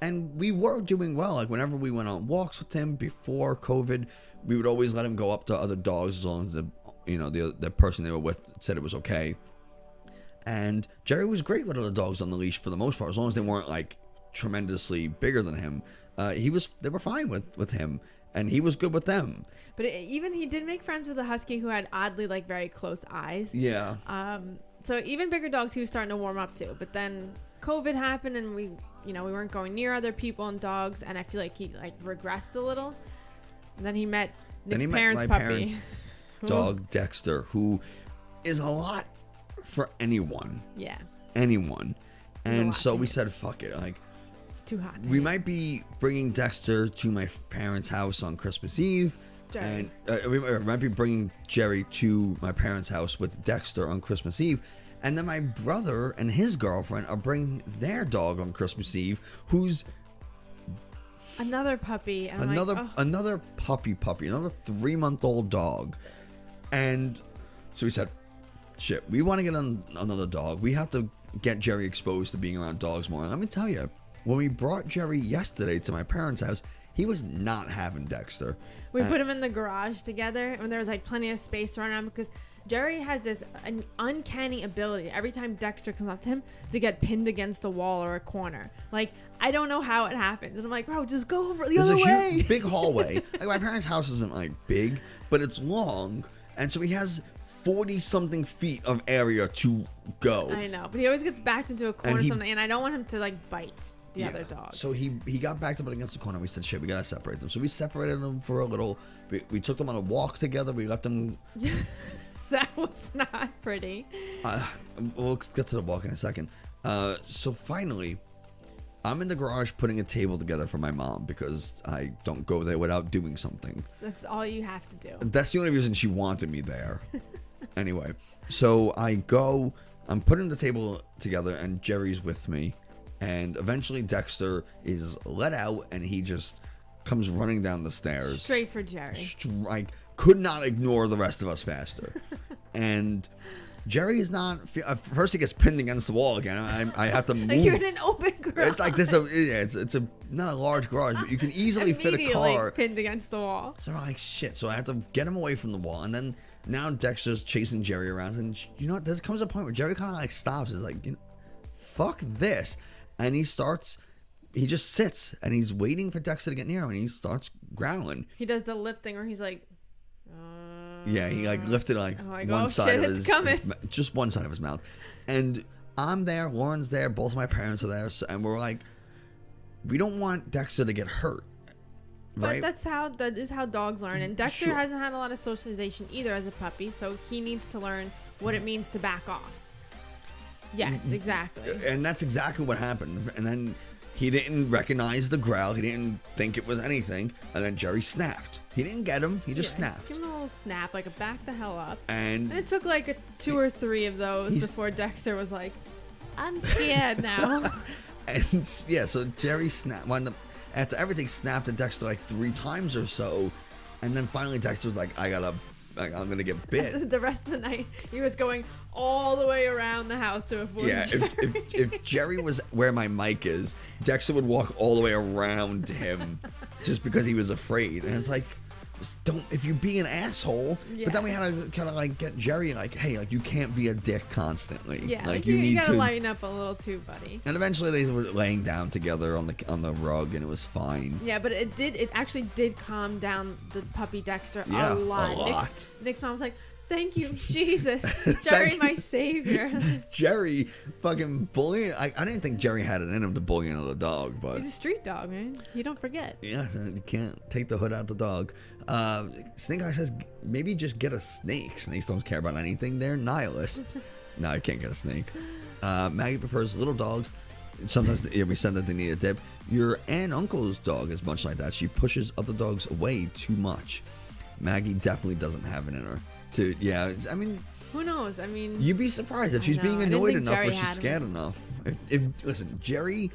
And we were doing well. Like, whenever we went on walks with him before COVID, we would always let him go up to other dogs as long as the person they were with said it was okay. And Jerry was great with other dogs on the leash for the most part, as long as they weren't like tremendously bigger than him. They were fine with him, and he was good with them. But even he did make friends with a husky who had oddly like very close eyes. Yeah. So even bigger dogs he was starting to warm up to. But then COVID happened, and we weren't going near other people and dogs, and I feel like he like regressed a little. And then he met Nick's parents' puppy. Parents' dog Dexter, who is a lot for anyone. Yeah. Anyone. And so we said, fuck it. Like, it's too hot. We might be bringing Dexter to my parents' house on Christmas Eve. Jerry. And we might be bringing Jerry to my parents' house with Dexter on Christmas Eve. And then my brother and his girlfriend are bringing their dog on Christmas Eve, who's another puppy. And another puppy, another 3-month-old dog. And so we said, shit, we want to get another dog. We have to get Jerry exposed to being around dogs more. And let me tell you, when we brought Jerry yesterday to my parents' house, he was not having Dexter. We put him in the garage together, and there was like plenty of space around him because Jerry has an uncanny ability every time Dexter comes up to him to get pinned against a wall or a corner. Like, I don't know how it happens. And I'm like, bro, just go over the other way. There's a huge, big hallway. Like, my parents' house isn't like big, but it's long. And so he has 40-something feet of area to go. I know, but he always gets backed into a corner and I don't want him to like bite the other dog. So he got backed up against the corner. We said, shit, we gotta separate them. So we separated them for a little. We took them on a walk together. We let them. That was not pretty. We'll get to the walk in a second. So finally, I'm in the garage putting a table together for my mom because I don't go there without doing something. That's all you have to do. That's the only reason she wanted me there. Anyway, so I'm putting the table together and Jerry's with me. And eventually Dexter is let out and he just comes running down the stairs. Straight for Jerry. Could not ignore the rest of us faster. And Jerry is not. First, he gets pinned against the wall again. I have to move. Like you're in an open garage. It's like this. It's not a large garage, but you can easily fit a car pinned against the wall. So I'm like, shit. So I have to get him away from the wall, and then now Dexter's chasing Jerry around, and you know what? There comes a point where Jerry kind of like stops. It's like, fuck this, and he just sits and he's waiting for Dexter to get near him, and he starts growling. He does the lip thing where he's like. Yeah, he like lifted like one side of his just one side of his mouth, and I'm there, Lauren's there, both of my parents are there, and we're like, we don't want Dexter to get hurt, right? But that is how dogs learn, and Dexter hasn't had a lot of socialization either as a puppy, so he needs to learn what it means to back off. Yes, exactly. And that's exactly what happened, and then he didn't recognize the growl. He didn't think it was anything. And then Jerry snapped. He didn't get him. He just snapped. Just give him a little snap, like a back the hell up. And it took like 2 or 3 of those before Dexter was like, I'm scared now. And yeah, so Jerry snapped. After everything snapped at Dexter like 3 times or so. And then finally Dexter was like, I'm gonna get bit. The rest of the night, he was going all the way around the house to avoid Jerry. If Jerry was where my mic is, Dexter would walk all the way around him just because he was afraid. And it's like, just don't, if you be an asshole. Yeah. But then we had to kind of like get Jerry like, hey, like you can't be a dick constantly. Yeah, like you gotta lighten up a little too, buddy. And eventually they were laying down together on the rug, and it was fine. Yeah, but it actually did calm down the puppy Dexter a lot. Nick's mom was like, thank you, Jesus. Jerry, my savior. Jerry fucking bullying. I didn't think Jerry had it in him to bully another dog, but he's a street dog, man. You don't forget. Yes, you can't take the hood out the dog. Snake Eye says maybe just get a snake. Snakes don't care about anything. They're nihilists. No, I can't get a snake. Maggie prefers little dogs. Sometimes we said that they need a dip. Your aunt and uncle's dog is much like that. She pushes other dogs away too much. Maggie definitely doesn't have it in her. I mean, who knows? I mean, you'd be surprised if she's being annoyed enough or she's scared enough. Listen, Jerry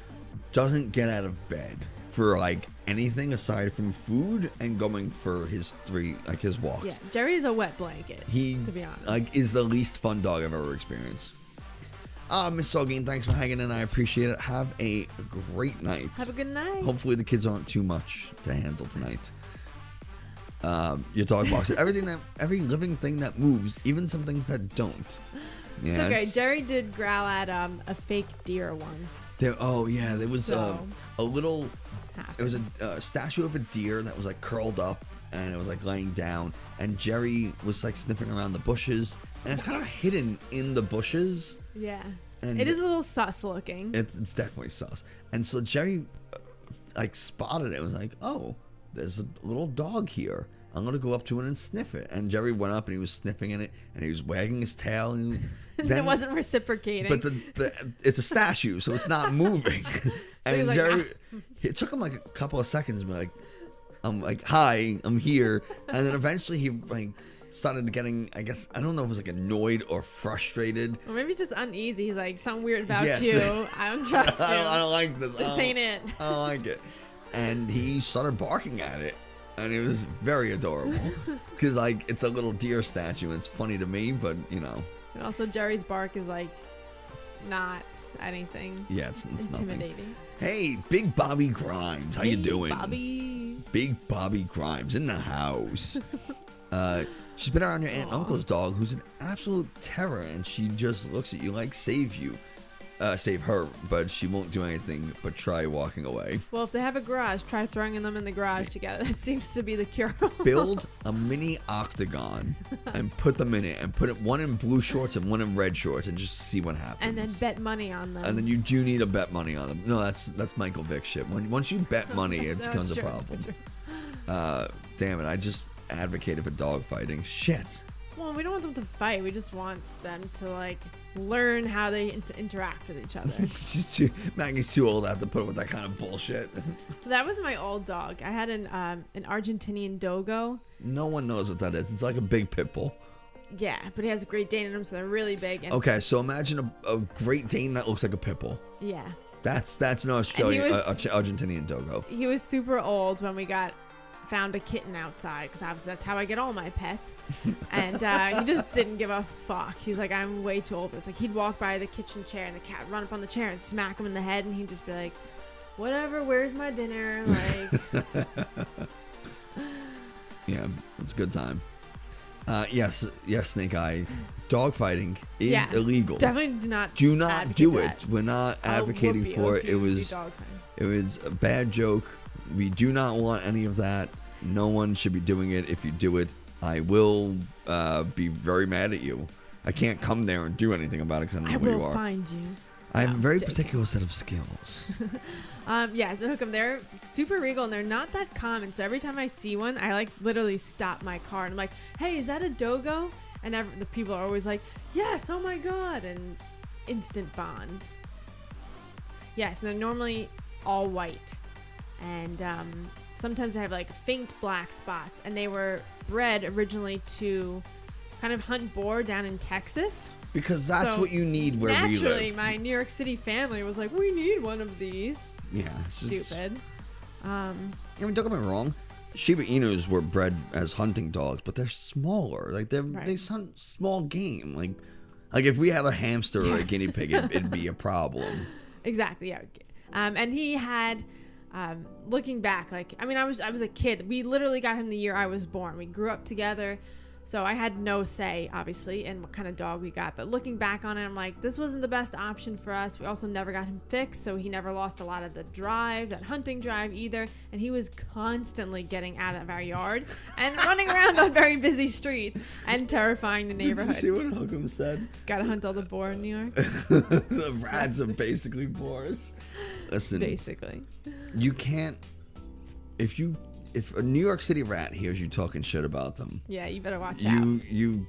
doesn't get out of bed for like anything aside from food and going for his walks. Yeah, Jerry's a wet blanket. To be honest, like is the least fun dog I've ever experienced. Miss Sogine, thanks for hanging in. I appreciate it. Have a great night. Have a good night. Hopefully the kids aren't too much to handle tonight. Your dog barks at every living thing that moves, even some things that don't. Yeah, It's okay. Jerry did growl at a fake deer once. There was So- a little. Happens. It was a statue of a deer that was like curled up, and it was like laying down, and Jerry was like sniffing around the bushes, and it's kind of hidden in the bushes. Yeah. And It is a little sus looking. It's definitely sus. And so Jerry like spotted it and was like, oh, there's a little dog here. I'm gonna go up to it and sniff it. And Jerry went up and he was sniffing in it and he was wagging his tail and It wasn't reciprocating. But it's a statue, so it's not moving. And he was like, Jerry, it took him like a couple of seconds to be like, I'm like, hi, I'm here. And then eventually he like started getting, I guess, I don't know if it was like annoyed or frustrated. Or maybe just uneasy. He's like, something weird about Yes. you. I don't trust you. I don't like this. This ain't it. I don't like it. And he started barking at it. And it was very adorable. Because, like, it's a little deer statue. And it's funny to me, but, you know. And also, Jerry's bark is like not anything Yeah, it's nothing. intimidating. Hey, Big Bobby Grimes. How you Hey, doing? Bobby. Big Bobby Grimes in the house. She's been around your aunt and uncle's dog, who's an absolute terror. And she just looks at you like save her, but she won't do anything but try walking away. Well, if they have a garage, try throwing them in the garage together. That seems to be the cure. Build a mini octagon and put them in it, and put it one in blue shorts and one in red shorts, and just see what happens. And then bet money on them. And then you do need to bet money on them. No, that's Michael Vick shit. Once you bet money, it No, becomes it's a true, problem. it's true. Damn it! I just advocated for dog fighting. Shit. Well, we don't want them to fight. We just want them to like learn how they interact with each other. Maggie's too old to have to put up with that kind of bullshit. That was my old dog. I had an Argentinian Dogo. No one knows what that is. It's like a big pit bull. Yeah, but he has a Great Dane in him, so they're really big. And Okay, so imagine a Great Dane that looks like a pit bull. yeah, That's an Australian was- Argentinian Dogo. he was super old when we found a kitten outside, because obviously that's how I get all my pets. And he just didn't give a fuck. He's like, I'm way too old for this. Like, he'd walk by the kitchen chair and the cat would run up on the chair and smack him in the head, and he'd just be like, whatever, where's my dinner? Like, Yeah, it's a good time. Yes, Snake Eye. Dog fighting is yeah, illegal. definitely do Do not advocate do that. it. We're not I'll advocating whoop you for if it. you do It was dog fighting. it was a bad joke. We do not want any of that. No one should be doing it. If you do it, I will be very mad at you. I can't come there and do anything about it because I don't know I where you will are. find you. I have a very JK. particular set of skills. Yeah, so Hookem, they're super regal and they're not that common. So every time I see one, I like literally stop my car and I'm like, hey, is that a Dogo? And the people are always like, yes, oh my God. And instant bond. Yes, and they're normally all white. And sometimes they have like faint black spots. And they were bred originally to kind of hunt boar down in Texas. Because that's So, what you need where we Naturally, live. my New York City family was like, we need one of these. Yeah, it's just- Stupid. I mean, don't get me wrong. Shiba Inus were bred as hunting dogs, but they're smaller. Like they hunt small game. Like if we had a hamster or a guinea pig, it'd be a problem. Exactly. Yeah. And he had, looking back, like I was a kid. We literally got him the year I was born. We grew up together, so I had no say, obviously, in what kind of dog we got. But looking back on it, I'm like, this wasn't the best option for us. We also never got him fixed, so he never lost a lot of the drive, that hunting drive either. And he was constantly getting out of our yard and running around on very busy streets and terrifying the neighborhood. Did you see what Hookem said? Gotta hunt all the boar in New York. The rats are basically boars. Listen, Basically. you can't. If a New York City rat hears you talking shit about them, Yeah, you better watch out. you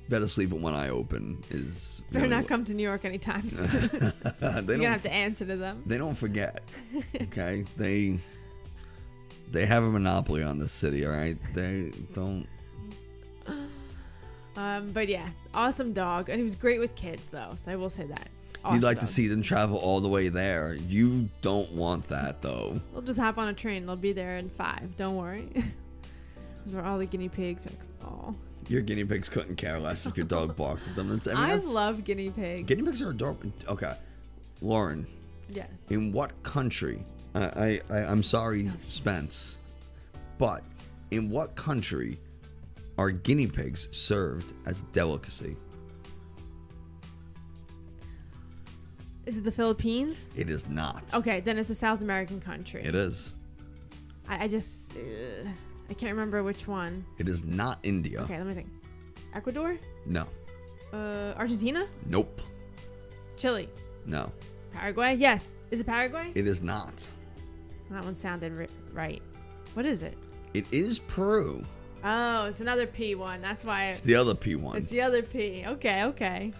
better sleep with one eye open. Is Better really not come to New York anytime soon. You're they gonna don't. have to answer to them. They don't forget. Okay, they have a monopoly on this city. All right, they don't. But yeah, awesome dog, and he was great with kids though. So I will say that. Awesome You'd like to dog. see them travel all the way there. You don't want that though. They'll just hop on a train. They'll be there in 5. Don't worry. Those are all the guinea pigs. Like, oh. Your guinea pigs couldn't care less if your dog barked at them. I love guinea pigs. Guinea pigs are adorable. Okay, Lauren. Yeah. In what country? I'm sorry, Spence, but in what country are guinea pigs served as delicacy? Is it the Philippines? It is not. Okay, then it's a South American country. It is. I just I can't remember which one. It is not India. Okay, let me think. Ecuador? No. Argentina? Nope. Chile? No. Paraguay? Yes. Is it Paraguay? It is not. That one sounded right. What is it? It is Peru. Oh, it's another P one. That's why. It's the other P one. It's the other P. Okay.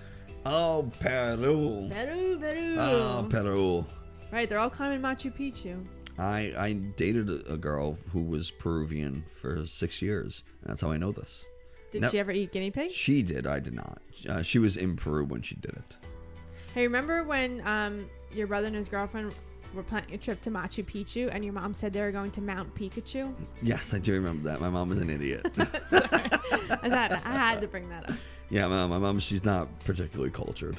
Oh, Peru. Peru. Oh, Peru. Right, they're all climbing Machu Picchu. I dated a girl who was Peruvian for 6 years. That's how I know this. Did she ever eat guinea pig? She did. I did not. She was in Peru when she did it. Hey, remember when your brother and his girlfriend were planning a trip to Machu Picchu and your mom said they were going to Mount Pikachu? Yes, I do remember that. My mom was an idiot. Sorry. I had to bring that up. Yeah, my mom, she's not particularly cultured.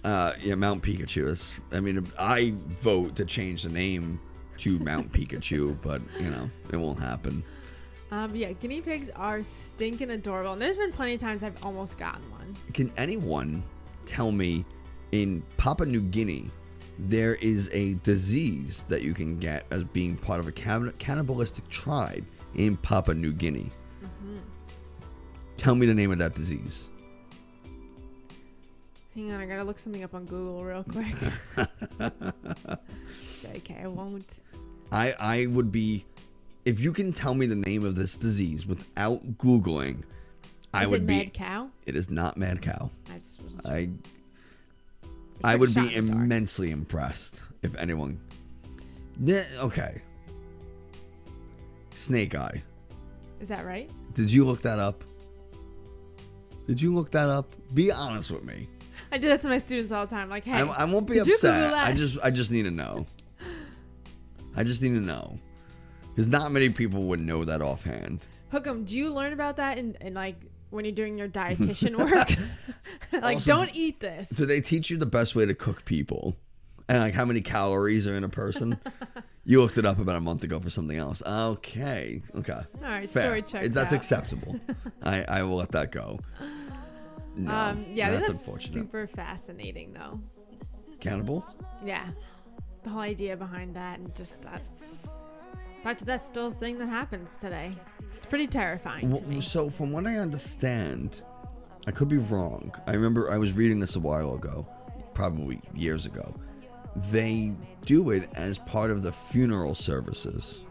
Yeah, Mount Pikachu. I vote to change the name to Mount Pikachu, but, it won't happen. Yeah, guinea pigs are stinking adorable. And there's been plenty of times I've almost gotten one. Can anyone tell me, in Papua New Guinea, there is a disease that you can get as being part of a cannibalistic tribe in Papua New Guinea? Mm-hmm. Tell me the name of that disease. Hang on, I gotta look something up on Google real quick. Okay, I won't. I would be, if you can tell me the name of this disease without Googling, I would be. Is it mad cow? It is not mad cow. I would be immensely impressed if anyone. Okay. Snake eye. Is that right? Did you look that up? Be honest with me. I do that to my students all the time. Like, hey, I won't be upset. I just need to know. Because not many people would know that offhand. Hookem, do you learn about that in like when you're doing your dietitian work? Like, also, don't eat this. So they teach you the best way to cook people and like how many calories are in a person. You looked it up about a month ago for something else. Okay. All right, fair. Story checks That's out. acceptable. I will let that go. No, yeah, that's unfortunate. Super fascinating though. Cannibal? Yeah, the whole idea behind that, and just that. Fact that's still a thing that happens today. It's pretty terrifying to me. So from what I understand, I could be wrong. I remember I was reading this a while ago, probably years ago. They do it as part of the funeral services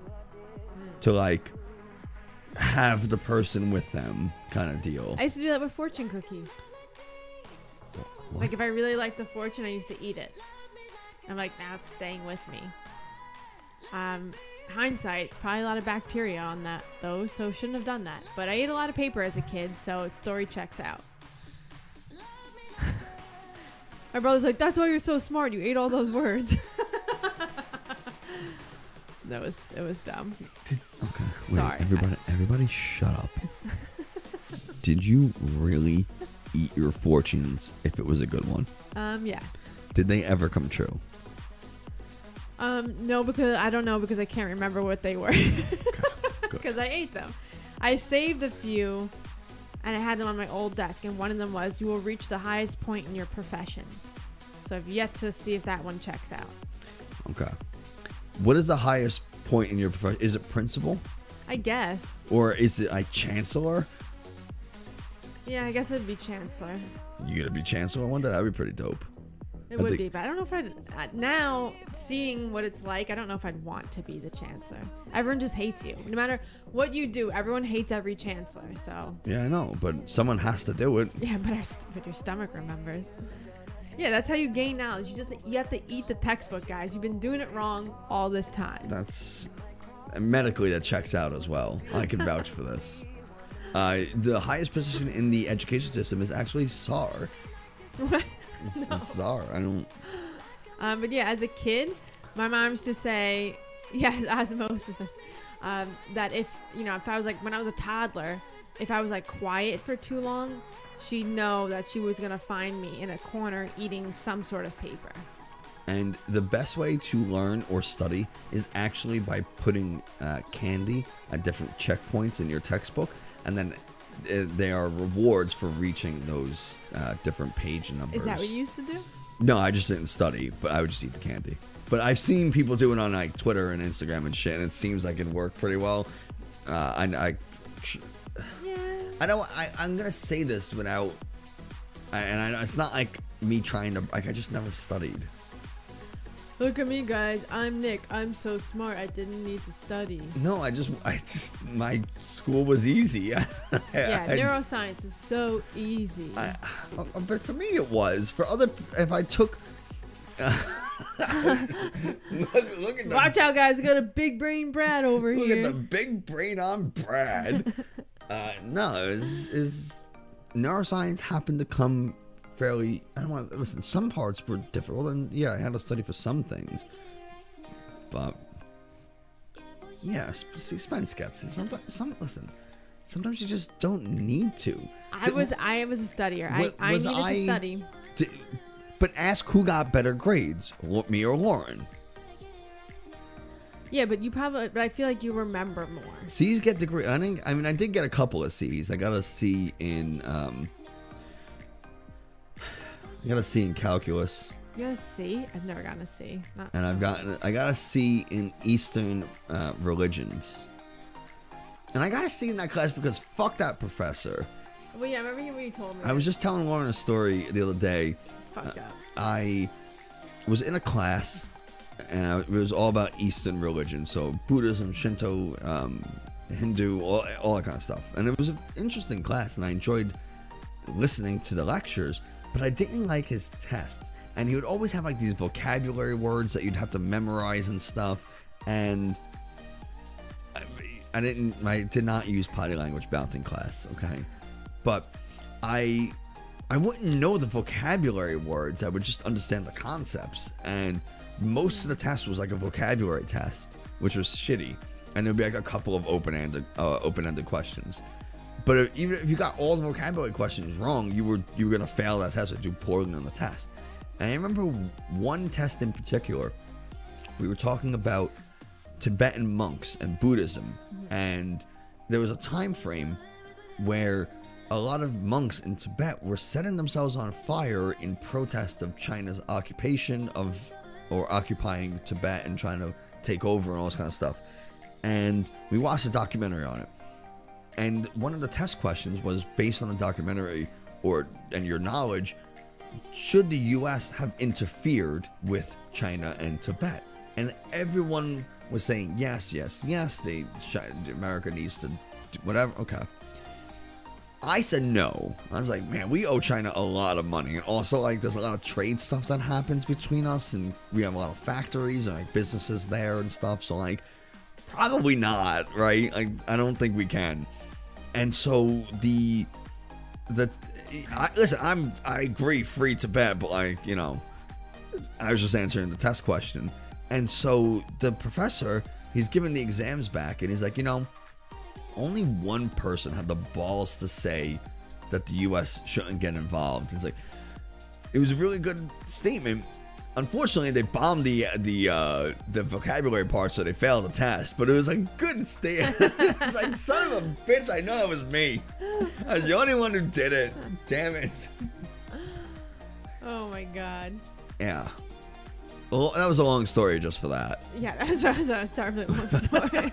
to like have the person with them kind of deal. I used to do that with fortune cookies. What? Like if I really liked the fortune, I used to eat it. I'm like, now it's staying with me. Hindsight, probably a lot of bacteria on that though, so shouldn't have done that. But I ate a lot of paper as a kid, so its story checks out. My brother's like, that's why you're so smart. You ate all those words. It was dumb. Okay. Wait, sorry. Everybody shut up. Did you really eat your fortunes if it was a good one? Yes. Did they ever come true? No, because I don't know because I can't remember what they were. Because I ate them. I saved a few and I had them on my old desk, and one of them was, you will reach the highest point in your profession. So I've yet to see if that one checks out. Okay. What is the highest point in your profession? Is it principal? I guess. Or is it like chancellor? Yeah, I guess it would be chancellor. You gonna be chancellor one day? That'd be pretty dope. It would be, but I don't know if I'd... now, seeing what it's like, I don't know if I'd want to be the chancellor. Everyone just hates you. No matter what you do, everyone hates every chancellor, so... Yeah, I know, but someone has to do it. Yeah, but your stomach remembers. Yeah, that's how you gain knowledge. You have to eat the textbook, guys. You've been doing it wrong all this time. That's... medically, that checks out as well. I can vouch for this. The highest position in the education system is actually SAR. What? It's czar. I don't. But yeah, as a kid, my mom used to say, yeah, osmosis, that if I was like, when I was a toddler, if I was like quiet for too long, she'd know that she was gonna find me in a corner eating some sort of paper. And the best way to learn or study is actually by putting candy at different checkpoints in your textbook, and then they are rewards for reaching those different page numbers. Is that what you used to do? No, I just didn't study, but I would just eat the candy. But I've seen people do it on like Twitter and Instagram and shit, and it seems like it worked pretty well. Yeah. I'm gonna say this without, and I know it's not like me trying to, like, I just never studied. Look at me, guys. I'm Nick. I'm so smart. I didn't need to study. No, I just, my school was easy. Yeah, neuroscience is so easy. But for me, it was. For other, if I took. Look at Watch out, guys. We got a big brain Brad over here. Look at the big brain on Brad. No, is neuroscience happened to come fairly. I don't want to listen. Some parts were difficult, and yeah, I had to study for some things. But yeah, see, Spence gets it. Listen. Sometimes you just don't need to. I was a studier. I needed to study. But ask who got better grades, me or Lauren. Yeah, but I feel like you remember more. C's get degree. I did get a couple of C's. I got a C in calculus. You got a C? I've never gotten a C. And I got a C in Eastern religions. And I got a C in that class because fuck that professor. Well, yeah, I remember when you told me. I was just telling Lauren a story the other day. It's fucked up. I was in a class, and it was all about Eastern religion, so Buddhism, Shinto, Hindu, all that kind of stuff. And it was an interesting class, and I enjoyed listening to the lectures, but I didn't like his tests. And he would always have like these vocabulary words that you'd have to memorize and stuff. And I did not use potty language bouncing class, okay? But I wouldn't know the vocabulary words. I would just understand the concepts. And most of the test was like a vocabulary test, which was shitty. And there'd be like a couple of open-ended questions. But even if you got all the vocabulary questions wrong, you were gonna fail that test or do poorly on the test. And I remember one test in particular. We were talking about Tibetan monks and Buddhism, and there was a time frame where a lot of monks in Tibet were setting themselves on fire in protest of China's occupation or occupying Tibet and trying to take over and all this kind of stuff. And we watched a documentary on it. And one of the test questions was based on the documentary and your knowledge, should the U.S. have interfered with China and Tibet? And everyone was saying yes. America needs to do whatever. Okay. I said no. I was like, man, we owe China a lot of money. And also, like, there's a lot of trade stuff that happens between us, and we have a lot of factories and like businesses there and stuff. So, like, probably not, right? Like, I don't think we can. And so listen, I agree, free Tibet, but like, you know, I was just answering the test question. And so the professor, he's giving the exams back, and he's like, you know, only one person had the balls to say that the U.S. shouldn't get involved. It's like, it was a really good statement. Unfortunately, they bombed the vocabulary part, so they failed the test. But it was a good statement. It's like, son of a bitch, I know it was me. I was the only one who did it. Damn it. Oh my god. Yeah. Well, that was a long story just for that. Yeah, that was a terribly long story.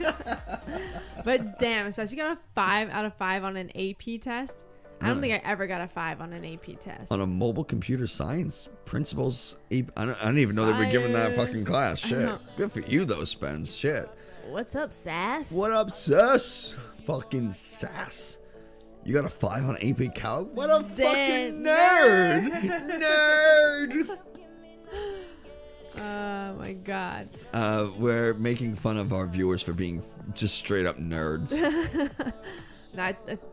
But damn, especially you got a 5 out of 5 on an AP test. I don't think I ever got a 5 on an AP test. On a mobile computer science principles AP, I didn't even know they were giving that fucking class. Shit. Good for you though, Spence. Shit. What's up, sass? What up, sass? Fucking sass. You got a 5 on AP Calc? What a fucking nerd! Nerd! Oh my god. We're making fun of our viewers for being just straight up nerds.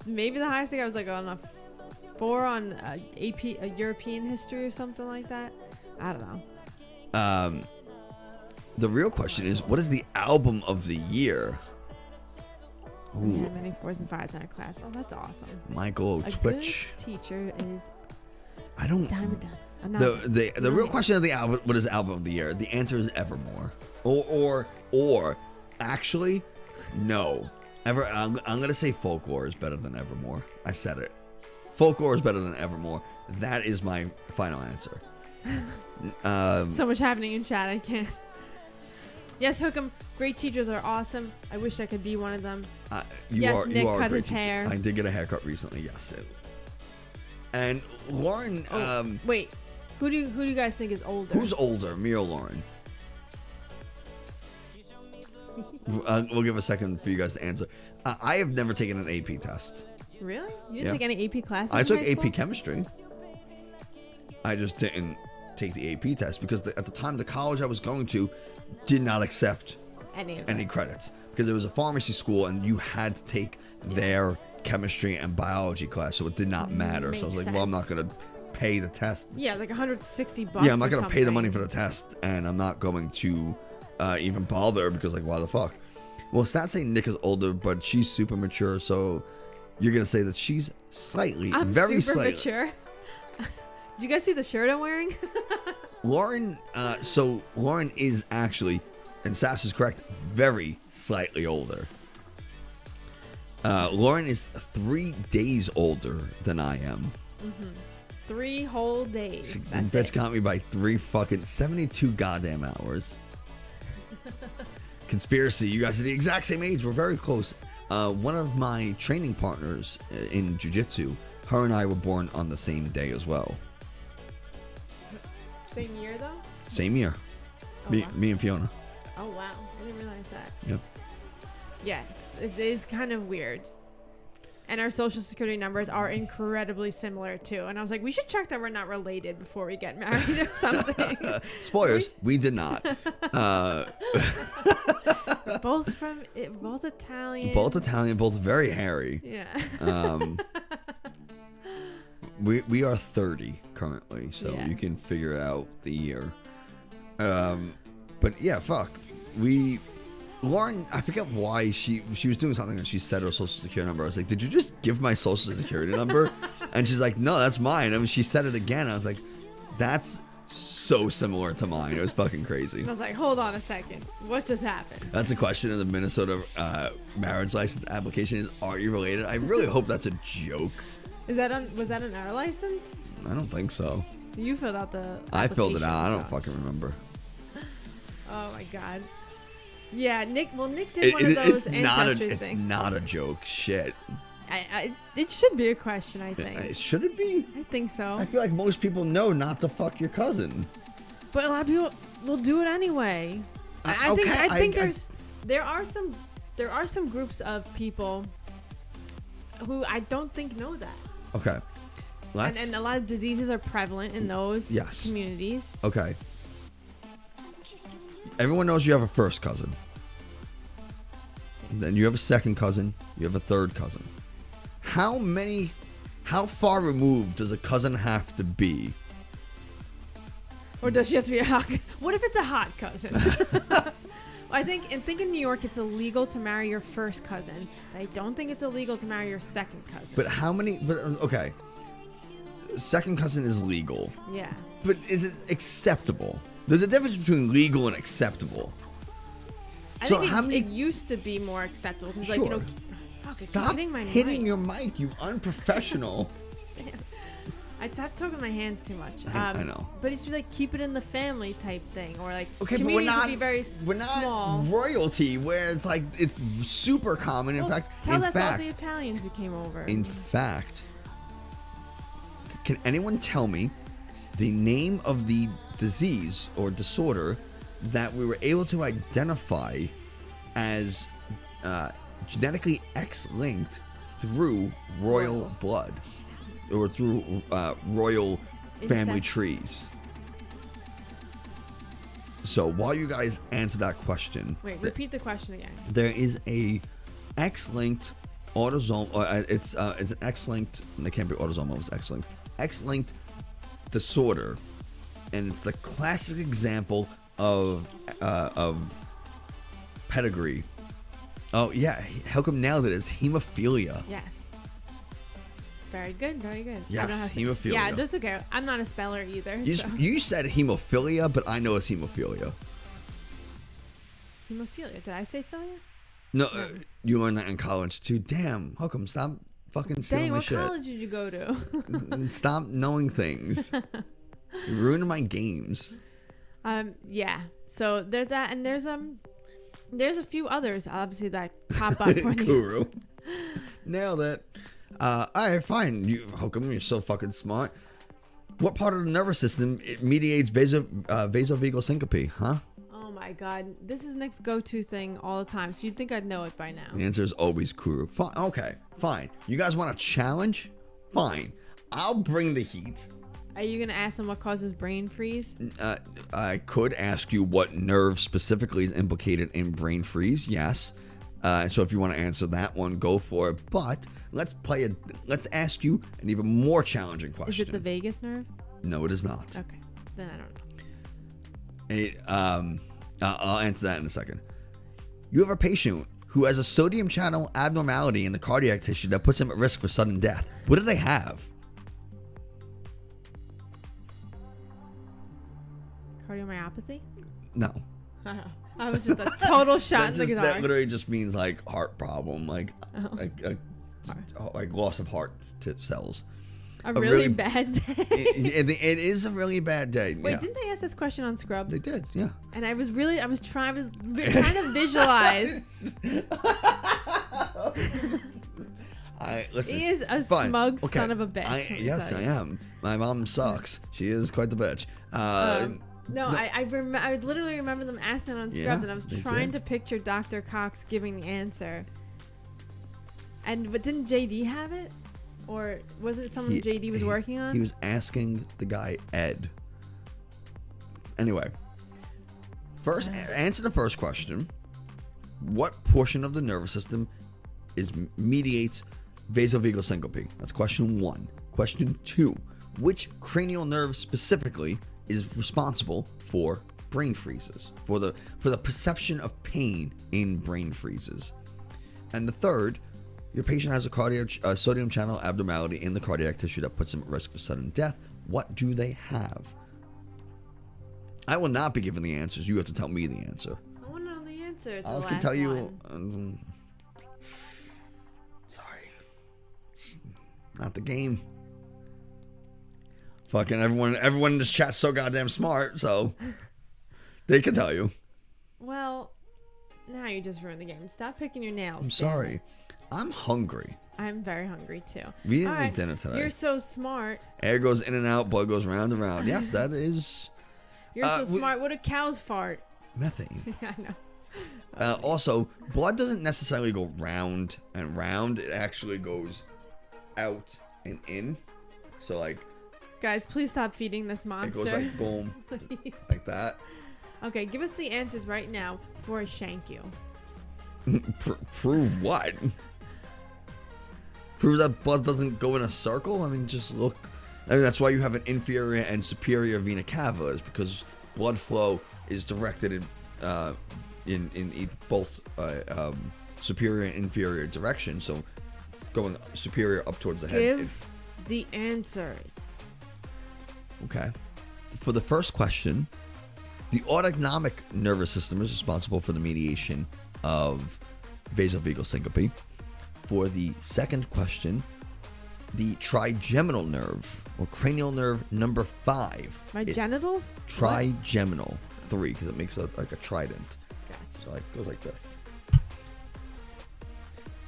Maybe the highest thing I was like on a 4 on AP European history or something like that. I don't know. The real question is, what is the album of the year? We had many 4s and 5s in our class. Oh, that's awesome. Michael A Twitch. good teacher is I don't. Diamond Dust. The real question of the album, what is album of the year? The answer is Evermore. Or actually, no. I'm gonna say Folklore is better than Evermore. I said it. Folklore is better than Evermore. That is my final answer. So much happening in chat. I can't. Yes, Hookem. Great teachers are awesome. I wish I could be one of them. You are Nick a cut great his teacher. hair. I did get a haircut recently. Yes. And Lauren, Wait, who do you guys think is older? who's older, me or Lauren? We'll give a second for you guys to answer. I have never taken an AP test. Really? You didn't Yeah. take any AP classes? I in took high school? AP chemistry. I just didn't take the AP test because at the time the college I was going to did not accept any credits because it was a pharmacy school and you had to take their chemistry and biology class, so it did not matter. So I was Makes like, well, I'm not sense. going to pay the test. Yeah, like $160. Yeah, I'm not going to pay the money for the test, and I'm not going to even bother because, like, why the fuck? Well, stats say Nick is older, but she's super mature, so you're going to say that she's slightly, I'm very super slightly. mature. Did you guys see the shirt I'm wearing? Lauren, so Lauren is actually, and Sass is correct, very slightly older. Lauren is 3 days older than I am. 3 whole days. The That's bitch it. got me by 72 goddamn hours. Conspiracy, you guys are the exact same age. We're very close. One of my training partners in jiu-jitsu, her and I were born on the same day as well. Same year though? Same year. Oh, Me, wow. me and Fiona. Oh wow, I didn't realize that. Yeah. Yeah, it is kind of weird. And our social security numbers are incredibly similar too. And I was like, we should check that we're not related before we get married or something. Spoilers, we did not. both Italian. Both Italian, both very hairy. Yeah. We are 30 currently, so Yeah. you can figure out the year. But yeah, fuck. Lauren, I forget why she was doing something and she said her social security number. I was like, did you just give my social security number? And she's like, no, that's mine. I mean, she said it again. I was like, that's so similar to mine. It was fucking crazy. I was like, hold on a second. What just happened? That's a question in the Minnesota marriage license application is, are you related? I really hope that's a joke. Was that on our license? I don't think so. You filled out the I filled it application, out. I don't so- fucking remember. Oh my god. Yeah, Nick did one of those ancestry it's things. not a joke. Shit. It should be a question, I think. Should it be? I think so. I feel like most people know not to fuck your cousin. But a lot of people will do it anyway. I Okay, think there are some groups of people who I don't think know that. Okay. And a lot of diseases are prevalent in those Yes. communities. Okay. Everyone knows you have a first cousin. Then you have a second cousin. You have a third cousin. How far removed does a cousin have to be? Or does she have to be a hot? What if it's a hot cousin? I think in New York it's illegal to marry your first cousin, but I don't think it's illegal to marry your second cousin. But how many? But okay. Second cousin is legal, Yeah. but is it acceptable? There's a difference between legal and acceptable. I So think how many? it used to be more acceptable because, Sure. like, fuck, Stop hitting my hitting mic. your mic, you unprofessional. I stopped talking with my hands too much. I know. But it used to be like keep it in the family type thing, or like Okay, but we're communities not. would be very we're not small. royalty where it's like it's super common. In Well, fact, tell in that to all fact, the Italians who came over. in fact, can anyone tell me the name of the disease or disorder that we were able to identify as genetically X-linked through royal Royals. blood or through royal family Incest. trees? So while you guys answer that question, Wait, repeat the question again. there is a X-linked autosomal. It's an X-linked. It can't be autosomal. It's X-linked. X-linked disorder, and it's the classic example of pedigree Oh, yeah. Helcom nailed it. It's hemophilia. Yes. Very good, very good. Yes, I know how to say- hemophilia. Yeah, that's okay. I'm not a speller either. So. You said hemophilia, but I know it's hemophilia. Hemophilia. Did I say philia? No, you learned that in college too. Damn, Helcom, stop fucking stealing Dang, my what shit. college did you go to? Stop knowing things. You're ruining my games. Yeah. So there's that, and there's a few others obviously that pop up when you. Guru. Nailed it. Alright, fine. Helcom, you're so fucking smart. What part of the nervous system it mediates vasovagal syncope, huh? Oh my god, this is Nick's go-to thing all the time. So you'd think I'd know it by now. The answer is always Kuru. Fine. Okay, fine. You guys want a challenge? Fine. I'll bring the heat. Are you gonna ask them what causes brain freeze? I could ask you what nerve specifically is implicated in brain freeze. Yes. So if you want to answer that one, go for it. But let's ask you an even more challenging question. Is it the vagus nerve? No, it is not. Okay, then I don't know. I'll answer that in a second. You have a patient who has a sodium channel abnormality in the cardiac tissue that puts them at risk for sudden death. What do they have? Cardiomyopathy? No. I was just a total shot in the That dark. literally just means like heart problem, like loss of heart cells. A really bad day. It is a really bad day. Wait, yeah. didn't they ask this question on Scrubs? They did, yeah. And I was trying to visualize. Listen, He is a fine. smug Okay. son of a bitch. Yes, I am. My mom sucks. She is quite the bitch. No, I literally remember them asking on Scrubs, Yeah, and I was they trying did. to picture Dr. Cox giving the answer. But didn't JD have it? Or was it something JD was working on? He was asking the guy Ed. Anyway, first answer the first question. What portion of the nervous system mediates vasovagal syncope? That's question 1. Question 2. Which cranial nerve specifically is responsible for brain freezes? For the perception of pain in brain freezes? And the third, your patient has a sodium channel abnormality in the cardiac tissue that puts them at risk for sudden death. What do they have? I will not be giving the answers. You have to tell me the answer. I want to know the answer to I the can last tell you. one. Sorry, not the game. Fucking everyone in this chat's so goddamn smart, so they can tell you. Well, now you just ruined the game. Stop picking your nails. I'm Dan. sorry. I'm hungry. I'm very hungry too. We didn't All eat dinner today. You're so smart. Air goes in and out, blood goes round and round. Yes, that is You're so smart. What do cows fart? methane. Yeah, I know. Also, blood doesn't necessarily go round and round. It actually goes out and in. So like Guys, please stop feeding this it monster. goes like boom, Please. like that. Okay, give us the answers right now before I shank you. Prove what? Prove that blood doesn't go in a circle? I mean, just look. I mean, that's why you have an inferior and superior vena cava, is because blood flow is directed in both superior and inferior direction. So going superior up towards the head. Give the answers. Okay. For the first question, the autonomic nervous system is responsible for the mediation of vasovagal syncope. For the second question, the trigeminal nerve, or cranial nerve number 5. My genitals? Trigeminal 3, because it makes like a trident. Gotcha. So it goes like this.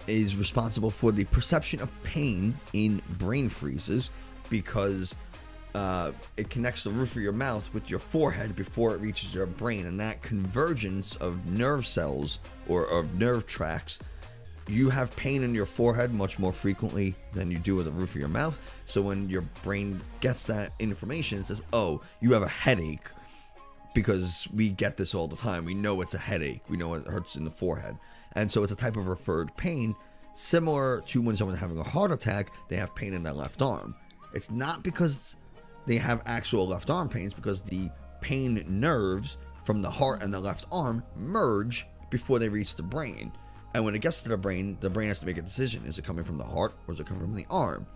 Is responsible for the perception of pain in brain freezes, because it connects the roof of your mouth with your forehead before it reaches your brain, and that convergence of nerve cells or of nerve tracts, you have pain in your forehead much more frequently than you do with the roof of your mouth. So when your brain gets that information, it says, oh, you have a headache, because we get this all the time. We know it's a headache. We know it hurts in the forehead. And so it's a type of referred pain, similar to when someone's having a heart attack, they have pain in their left arm. It's not because they have actual left arm pains, because the pain nerves from the heart and the left arm merge before they reach the brain. And when it gets to the brain has to make a decision. Is it coming from the heart or is it coming from the arm?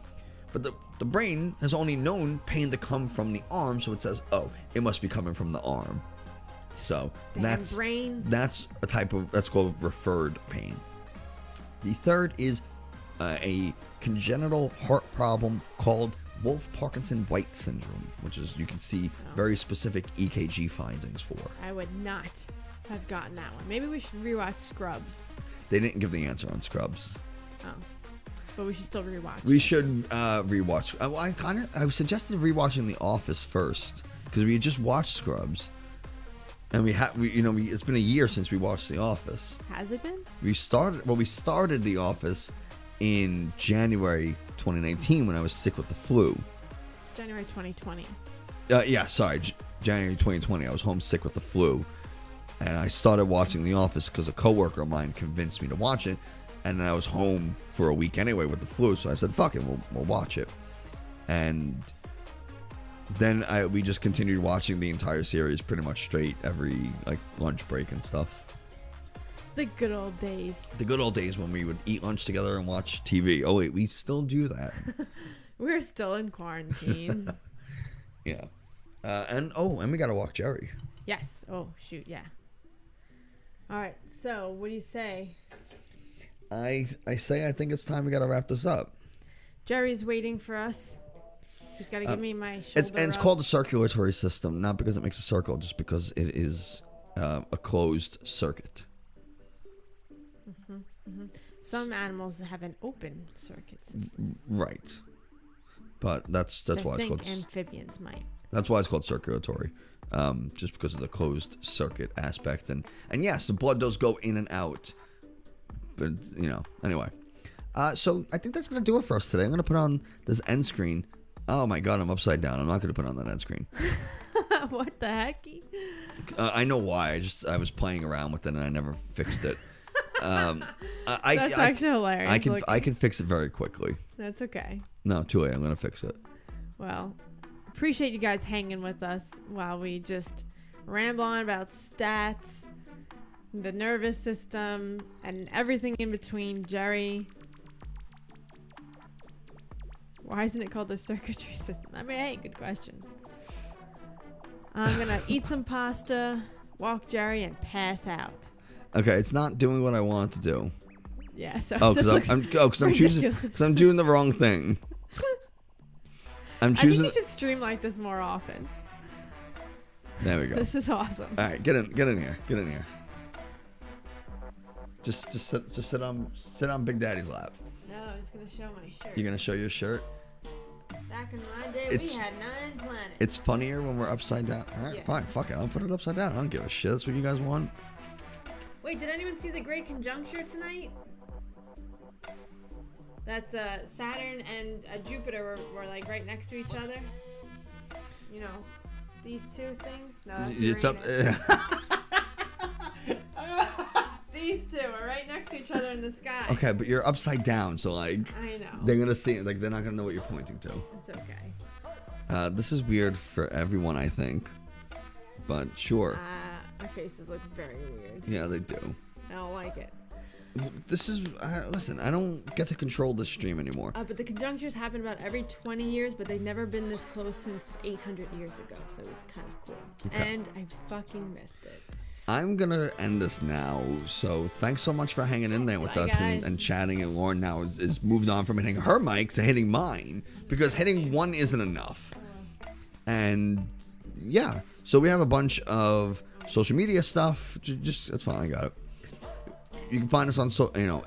But the brain has only known pain to come from the arm, so it says, oh, it must be coming from the arm. So that's a type of, that's called referred pain. The third is a congenital heart problem called Wolff-Parkinson-White syndrome, which is, you can see very specific EKG findings for. I would not have gotten that one. Maybe we should rewatch Scrubs. They didn't give the answer on Scrubs. Oh. But we should still rewatch. We should rewatch. I suggested rewatching The Office first because we had just watched Scrubs, and it's been a year since we watched The Office. Has it been? We started The Office in January 2019 when I was sick with the flu. January 2020. January 2020. I was home sick with the flu, and I started watching The Office because a coworker of mine convinced me to watch it. And I was home for a week anyway with the flu, so I said, fuck it, we'll watch it. And then we just continued watching the entire series pretty much straight every lunch break and stuff. The good old days. The good old days when we would eat lunch together and watch TV. Oh wait, we still do that. We're still in quarantine. Yeah. And we gotta walk Jerry. Yes. Oh shoot, yeah. All right, so what do you say? I think it's time we gotta wrap this up. Jerry's waiting for us. Just gotta give me my shoulder. It's called the circulatory system, not because it makes a circle, just because it is a closed circuit. Some animals have an open circuit system. Right. But that's why it's called. Amphibians might. That's why it's called circulatory, just because of the closed circuit aspect, and yes, the blood does go in and out. But, anyway. So I think that's going to do it for us today. I'm going to put on this end screen. Oh my God, I'm upside down. I'm not going to put on that end screen. What the heck? I know why. I was playing around with it and I never fixed it. That's actually hilarious. I can fix it very quickly. That's okay. No, too late. I'm going to fix it. Well, appreciate you guys hanging with us while we just ramble on about stats, the nervous system, and everything in between. Jerry, why isn't it called the circuitry system? I mean, hey, good question. I'm gonna eat some pasta, walk Jerry, and pass out. Okay, it's not doing what I want to do. Yeah, so because I'm doing the wrong thing. I think you should stream like this more often. There we go. This is awesome. All right, get in here. Just sit on Big Daddy's lap. No, I'm just gonna show my shirt. You're gonna show your shirt? Back in my day, we had 9 planets. It's funnier when we're upside down. All right, fine, fuck it. I'll put it upside down. I don't give a shit. That's what you guys want. Wait, did anyone see the Great Conjuncture tonight? That's Saturn and Jupiter were like right next to each other. You know, these two things. No, that's it's up. These two are right next to each other in the sky. Okay, but you're upside down, so I know they're gonna see it. They're not gonna know what you're pointing to. It's okay. This is weird for everyone, I think, but sure. Our faces look very weird. Yeah, they do. I don't like it. This is listen. I don't get to control this stream anymore. But the conjunctures happen about every 20 years, but they've never been this close since 800 years ago, so it was kind of cool. Okay. And I fucking missed it. I'm gonna end this now. So thanks so much for hanging in there with us and chatting. And Lauren now is moved on from hitting her mic to hitting mine because hitting one isn't enough. And yeah, so we have a bunch of social media stuff. Just that's fine. I got it. You can find us on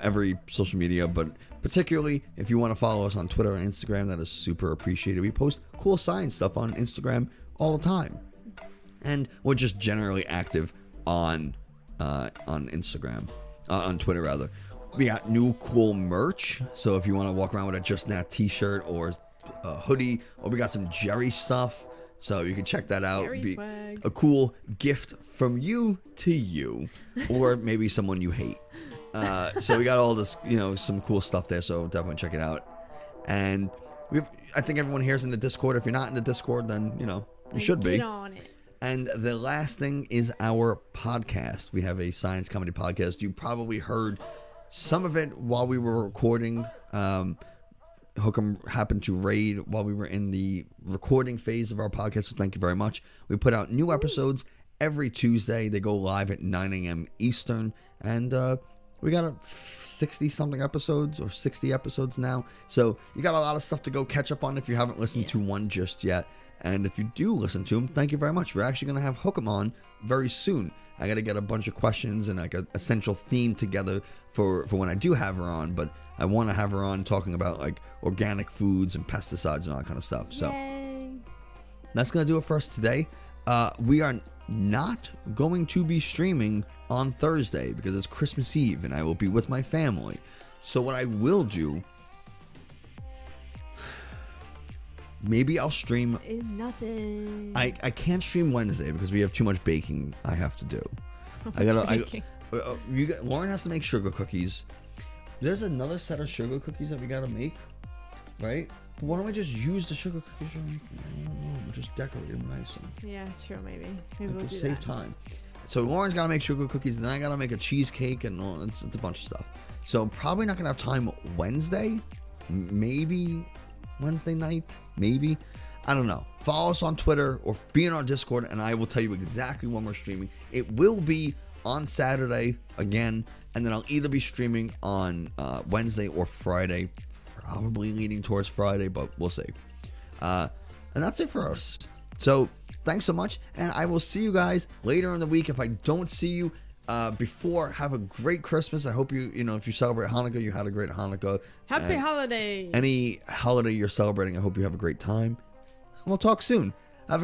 every social media, but particularly if you want to follow us on Twitter and Instagram, that is super appreciated. We post cool science stuff on Instagram all the time, and we're just generally active on Instagram, on Twitter rather. We got new cool merch, so if you want to walk around with a Just Nat t-shirt or a hoodie, or we got some Jerry stuff, so you can check that out. Be a cool gift from you to you, or maybe someone you hate. So we got all this, some cool stuff there, so definitely check it out. And I think everyone here is in the Discord. If you're not in the Discord, then you should be. Get on it. And the last thing is our podcast. We have a science comedy podcast. You probably heard Some of it while we were recording. Hookem happened to raid while we were in the recording phase of our podcast, so thank you very much. We put out new episodes every Tuesday. They go live at 9 a.m. Eastern, and we got 60-something episodes or 60 episodes now, so you got a lot of stuff to go catch up on if you haven't listened to one just yet. And if you do listen to them, thank you very much. We're actually going to have Hookem on very soon. I got to get a bunch of questions and like an essential theme together for when I do have her on, but I want to have her on talking about like organic foods and pesticides and all that kind of stuff. So that's going to do it for us today. We are not going to be streaming on Thursday because it's Christmas Eve and I will be with my family. So what I will do, maybe I'll stream. Is nothing. I can't stream Wednesday because we have too much baking I have to do. Lauren has to make sugar cookies. There's another set of sugar cookies that we gotta make, right? Why don't we just use the sugar cookies? I don't know. We'll just decorate them nice. Yeah, sure, maybe we'll do save that. time. So Lauren's gotta make sugar cookies, and then I gotta make a cheesecake, and it's a bunch of stuff. So probably not gonna have time Wednesday. Maybe Wednesday night. Maybe. I don't know. Follow us on Twitter or be in our Discord, and I will tell you exactly when we're streaming. It will be on Saturday again, and then I'll either be streaming on Wednesday or Friday. Probably leaning towards Friday, but we'll see. And that's it for us. So thanks so much, and I will see you guys later in the week. If I don't see you before, have a great Christmas. I hope you know, if you celebrate Hanukkah, you had a great Hanukkah. Happy holidays. Any holiday you're celebrating, I hope you have a great time. And we'll talk soon.